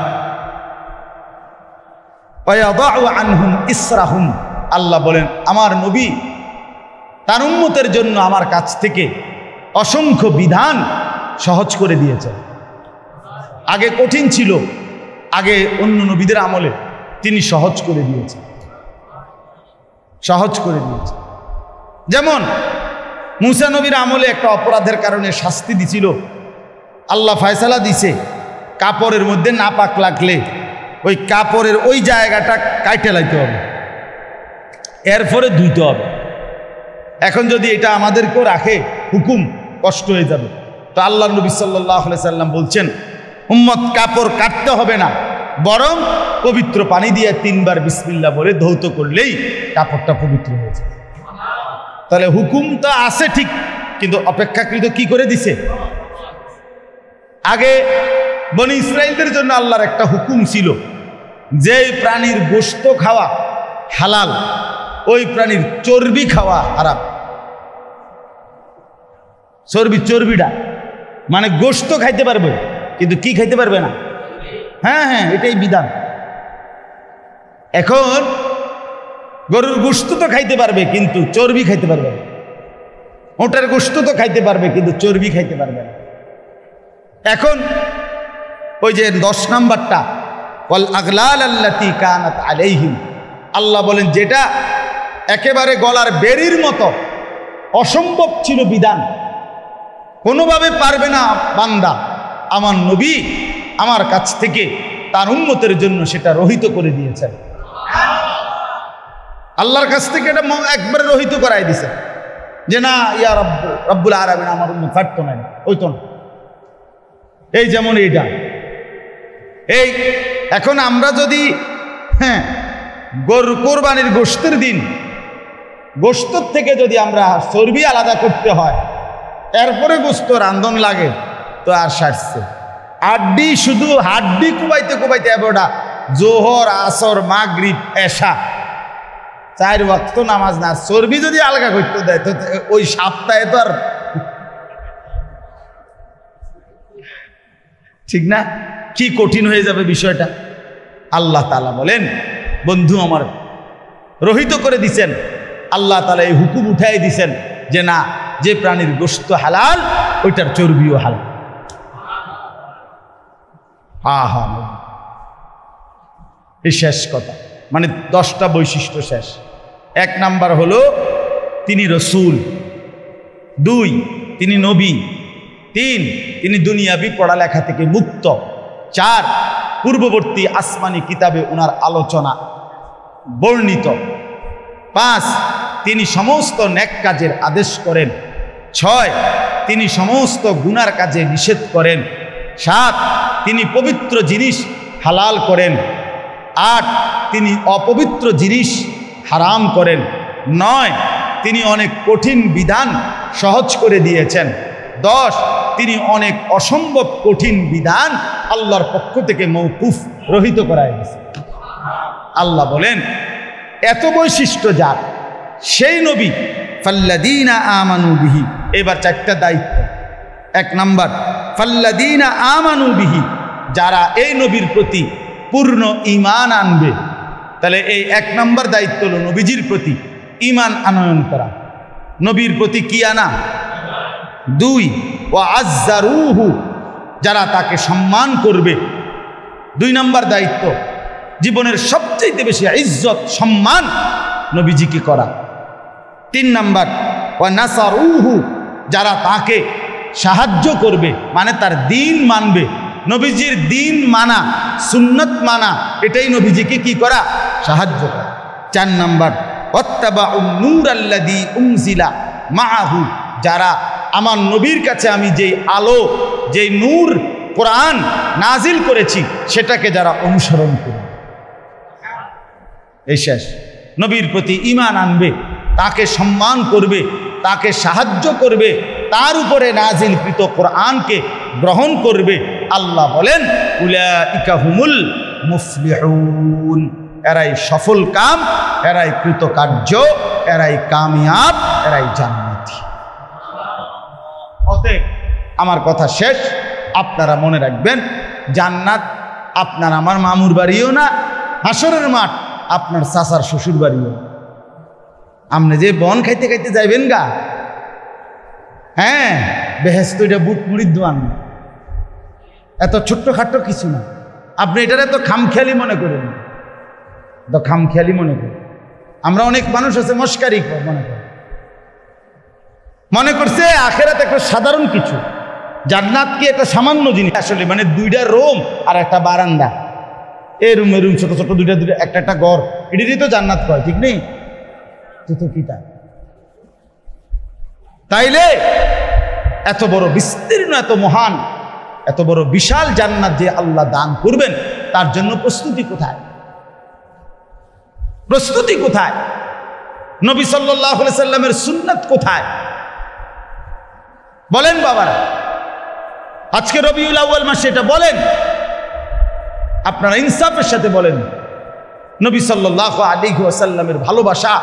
ওয়ায়াদাউ আনহুম ইসরাহুম। আল্লাহ বলেন আমার নবী তার উম্মতের জন্য আমার কাছ থেকে অসংখ্য বিধান সহজ করে দিয়েছেন। আগে কঠিন ছিল, আগে অন্য নবীদের আমলে তিনি সহজ করে দিয়েছেন, সহজ করে দিয়েছেন। যেমন মুসা নবীর আমলে একটা অপরাধের কারণে শাস্তি দিছিল, আল্লাহ ফয়সালা দিছে কাপড়ের মধ্যে নাপাক লাগলে ওই কাপড়ের ওই জায়গাটা কাইটে লাইতে হবে, এরপরে ধুইতে হবে। এখন যদি এটা আমাদেরকেও রাখে হুকুম, কষ্ট হয়ে যাবে। তো আল্লাহ নবী সাল্লাল্লাহু আলাইহি সাল্লাম বলছেন উম্মত কাপড় কাটতে হবে না, বরং পবিত্র পানি দিয়ে 3 বার বিসমিল্লাহ বলে ধৌত করলেই কাপড়টা পবিত্র হয়ে যায়। তাহলে হুকুম তো আছে ঠিক, কিন্তু অপেক্ষাকৃত কি করে দিছে? আগে বনি ইসরাইলদের জন্য আল্লাহর একটা হুকুম ছিল যে প্রাণীর গোশত খাওয়া হালাল, ওই প্রাণীর চর্বি খাওয়া হারাম। চর্বিটা মানে গোশত খাইতে পারবে, কিন্তু কি খাইতে পারবে না। হ্যাঁ হ্যাঁ, এটাই বিধান। এখন গরুর গোশত তো খাইতে পারবে, কিন্তু চর্বি খাইতে পারবে না। ওটার গোশত তো খাইতে পারবে, কিন্তু চর্বি খাইতে পারবে না। এখন ওই যে 10 নাম্বারটা, ওয়াল আগলাল আল্লাতী কানাত আলাইহিম, আল্লাহ বলেন যেটা একেবারে গলার বেড়ির মতো অসম্ভব ছিল বিধান, কোনোভাবে পারবে না বান্দা, আমার নবী আমার কাছ থেকে তার উম্মতের জন্য সেটা রহিত করে দিয়েছেন। আল্লাহর কাছ থেকে এটা একবারে রহিত করাই দিয়েছে, যে না ইয়া রব্বুল আলামিন আমার উম্মত পারতো না, ওই তো না। এই যেমন এইটা, এই এখন আমরা যদি গরু কোরবানির গোশতের দিন গোশতের থেকে যদি আমরা চর্বি আলাদা করতে হয়, এরপরে গোশত রান্ধন লাগে, তো আর সারছে হাড্ডি, শুধু হাড্ডি কুবাইতে কুবাইতে ওটা জোহর আসর মাগরিব এশা 4 ওয়াক্ত নামাজ না, চর্বি যদি আলগা করতে দেয় তো ওই সপ্তাহে তো আর ঠিক না, কি কঠিন হয়ে যাবে বিষয়টা। আল্লাহ তাআলা বলেন বন্ধু আমার রহিত করে দিছেন, আল্লাহ তাআলা এই হুকুম উঠাই দিছেন যে না, যে প্রাণীর গোশত হালাল ওইটার চর্বিও হালাল। আহা, এই শেষ কথা, মানে 10টা বৈশিষ্ট্য শেষ। 1 নাম্বার হলো তিনি রসূল, 2 তিনি নবী, 3 তিনি দুনিয়াবি পড়ালেখা থেকে মুক্ত, 4 পূর্ববর্তী আসমানি কিতাবে ওনার আলোচনা বর্ণিত, 5 তিনি সমস্ত নেক কাজের আদেশ করেন, 6 তিনি সমস্ত গুনার কাজে নিষেধ করেন, 7 তিনি পবিত্র জিনিস হালাল করেন, 8 তিনি অপবিত্র জিনিস হারাম করেন, 9 তিনি অনেক কঠিন বিধান সহজ করে দিয়েছেন, 10 তিনি অনেক অসম্ভব কঠিন বিধান আল্লাহর পক্ষ থেকে মওকুফ রহিত করায় দিয়েছেন। আল্লাহ বলেন এত বৈশিষ্ট্য যার, সেই নবী ফাল্লাযীনা আমানু বিহি। এবার 4টা দায়িত্ব। 1 নাম্বার ফাল্লাযীনা আমানু বিহি, যারা এই নবীর প্রতি পূর্ণ ঈমান আনবে। তাহলে এই 1 নাম্বার দায়িত্ব হলো নবীজির প্রতি ঈমান আনয়ন করা, নবীর প্রতি কি আনা। 2 ওয়া আযযারুহু, যারা তাকে সম্মান করবে। 2 নাম্বার দায়িত্ব জীবনের সবচেয়ে বেশি ইজ্জত সম্মান নবীজিকে করা। 3 নাম্বার ওয়া নাসারুহু, যারা তাকে সাহায্য করবে, মানে তার দ্বীন মানবে। নবীজির দ্বীন মানা, সুন্নত মানা, এটাই নবীজিকে কি করা, সাহায্য করা। 4 নাম্বার ওয়াত্তাবাউন নূরাল্লাযী উনজিলা মাআহু, যারা আমার নবীর কাছে আমি যেই আলো, যেই নূর কোরআন নাজিল করেছি সেটাকে যারা অনুসরণ করবে। এই শেষ। নবীর প্রতি ঈমান আনবে, তাকে সম্মান করবে, তাকে সাহায্য করবে, তার উপরে নাজিলকৃত কোরআনকে গ্রহণ করবে। আল্লাহ বলেন উলাইকা হুমুল মুফলিহুন, এরাই সফল কাম, এরাই কৃতকার্য, এরাই কামিয়াব, এরাই জান্নাতি। অতএব আমার কথা শেষ, আপনারা মনে রাখবেন জান্নাত আপনার আমার মামুর বাড়িও না, হাসরের মাঠ আপনার চাচার শ্বশুর বাড়িও। আপনি যে বন খাইতে খাইতে যাইবেন গা, হ্যাঁ বেহেশত এটা বুট মুড়ির দোয়ান, এত ছোট্ট খাট্ট কিছু না। আপনি এটার এত খামখেয়ালি মনে করেন, এত খামখেয়ালি মনে করেন। আমরা অনেক মানুষ আছে মস্কারি মনে করছে আখেরাত একটা সাধারণ কিছু, জান্নাত কি একটা সামান্য জিনিস। আসলে মানে 2টা রুম আর একটা বারান্দা, এই রুম ছোট ছোট 2টা একটা ঘর, এটারই তো জান্নাত কয়, ঠিক নেই তো কি তা? তাইলে এত বড় বিস্তীর্ণ, এত মহান, এত বড় বিশাল জান্নাত যে আল্লাহ দান করবেন, তার জন্য প্রস্তুতি কোথায়? প্রস্তুতি কোথায়? নবী সাল্লাল্লাহু আলাইহি সাল্লামের সুন্নাত কোথায়? বলেন বাবারা, আজকে রবিউল আউয়াল মাসে এটা বলেন, আপনারা ইনসাফের সাথে বলেন। নবী সাল্লাল্লাহু আলাইহি ওয়াসাল্লামের ভালোবাসা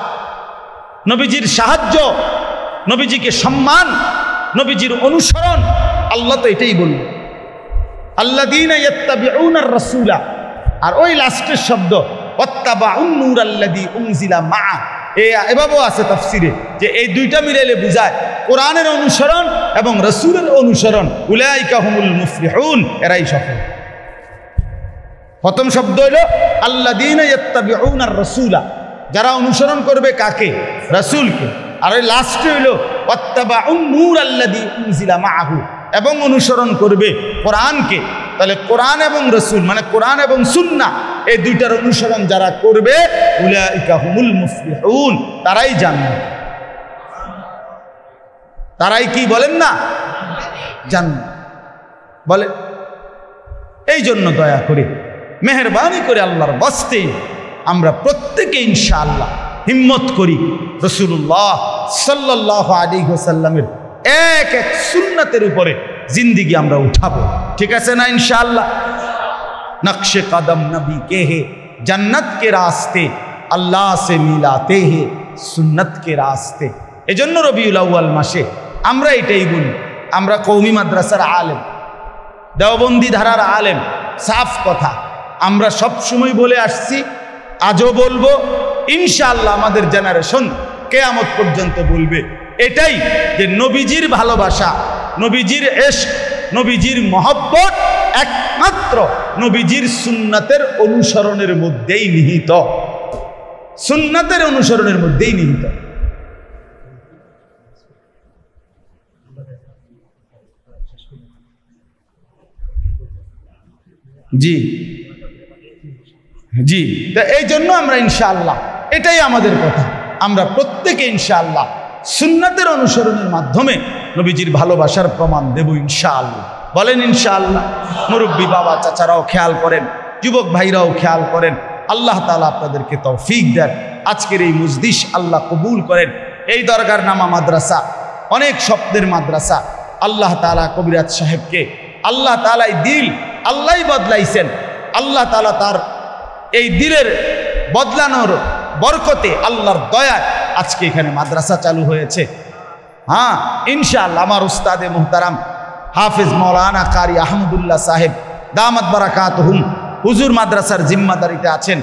নবীজির সাহায্য, নবীজিকে সম্মান, নবীজির অনুসরণ। আল্লাহ তো এটাই বলল, আল্লাযীনা ইয়াত্তাবিউনার রাসূলা। আর ওই লাস্টের শব্দ ওয়াত্তাবাউন নূরাল্লাযী উনজিলা মাআ, এভাবেও আছে তাফসিরে যে এই দুইটা মিলাইলে বুঝায় কোরআনের অনুসরণ এবং রাসূলের অনুসরণ। উলাইকা হুমুল মুফলিহুন, এরাই সফল। প্রথম শব্দ হলো আল্লাযীনা ইয়াত্তাবিউনার রাসূলা, যারা অনুসরণ করবে কাকে? রাসূলকে। আর ওই লাস্টে হইল ওয়াত্তাবাউন নূরাল্লাযী উনজিলা মাআহু, এবং অনুসরণ করবে কোরআনকে। তাহলে কোরআন এবং রাসূল মানে কোরআন এবং সুন্নাহ, এই দুইটার অনুসরণ যারা করবে উলাইকা হুমুল মুফলিহুন, তারাই জান্নাত। তারাই কি বলেন না? জান্নাত বলে। এই জন্য দয়া করে মেহেরবানি করে আল্লাহর বাস্তে আমরা প্রত্যেকে ইনশাআল্লাহ হিম্মত করি রাসূলুল্লাহ সাল্লাল্লাহু আলাইহি ওয়াসাল্লামের এক এক সুন্নাতের উপরে জিন্দেগি আমরা উঠাবো। ঠিক আছে না ইনশাআল্লাহ? নকশে কদম নবী কে হে, जन्नत के रास्ते अल्लाह से मिलाते हैं सुन्नत के रास्ते। एजন্য রবিউল আউয়াল মাসে আমরা এটাই বলি, আমরা কওমি মাদ্রাসার আলেম, দেওবন্দি ধারার আলেম, সাফ কথা আমরা সব সময় বলে আসছি, আজও বলবো, ইনশাআল্লাহ আমাদের জেনারেশন কিয়ামত পর্যন্ত বলবে এটাই, যে নবীজির ভালোবাসা, নবীজির ইশক, নবীজির মহব্বত একমাত্র নবীজির সুন্নাতের অনুসরণের মধ্যেই নিহিত, সুন্নাতের অনুসরণের মধ্যেই নিহিত। জি জি, তো এই জন্য আমরা ইনশাআল্লাহ এটাই আমাদের কথা, আমরা প্রত্যেকে ইনশাআল্লাহ সুন্নাতের অনুসরণের মাধ্যমে নবীজির ভালোবাসার প্রমাণ দেব ইনশাআল্লাহ। বলেন ইনশাআল্লাহ। মুরব্বী বাবা চাচারাও খেয়াল করেন, যুবক ভাইরাও খেয়াল করেন। আল্লাহ তাআলা আপনাদেরকে তৌফিক দেন। আজকের এই মজলিস আল্লাহ কবুল করেন। এই দরগার নামা মাদ্রাসা অনেক স্বপ্নের মাদ্রাসা। আল্লাহ তাআলা কবিরাজ সাহেবকে আল্লাহ তাআলা এই দিল আল্লাহই বদলাইছেন। আল্লাহ তাআলা তার এই দিলের বদলানোর বরকতে, আল্লাহর দয়ায় আজকে এখানে মাদ্রাসা চালু হয়েছে। হ্যাঁ ইনশাআল্লাহ আমার উস্তাদে মুহতারাম হাফিজ মৌলানা কারি আহমদুল্লাহ সাহেব দামাত বারাকাতুহুম হুজুর মাদ্রাসার জিম্মাদারিতে আছেন।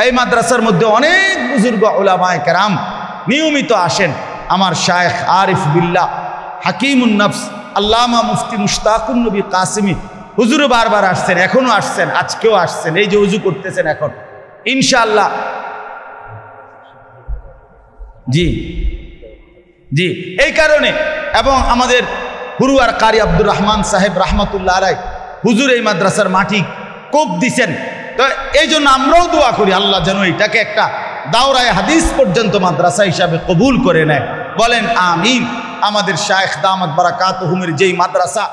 এই মাদ্রাসার মধ্যে অনেক বুজুর্গ উলামায়ে কেরাম নিয়মিত আসেন। আমার শায়েখ আরিফ বিল্লাহ হাকিমুন নফস আল্লামা মুফতি মুশতাকুন নবী কাসিমি হুজুরও বারবার আসছেন, এখনো আসছেন, আজকেও আসছেন, এই যে উজু করতেছেন এখন ইনশাআল্লাহ। জি জি, এই কারণে, এবং আমাদের হুরুয়ার কারি আব্দুর রহমান সাহেব রাহমাতুল্লাহ আলাইহি হুজুর এই মাদ্রাসার মাটি কোপ দিছেন। তো এই জন্য আমরাও দোয়া করি আল্লাহ যেন এটাকে একটা দাওরায়ে হাদিস পর্যন্ত মাদ্রাসা হিসাবে কবুল করে নেয়। বলেন আমিন। আমাদের শায়েখ দামাত বারাকাতুহুমের যেই মাদ্রাসা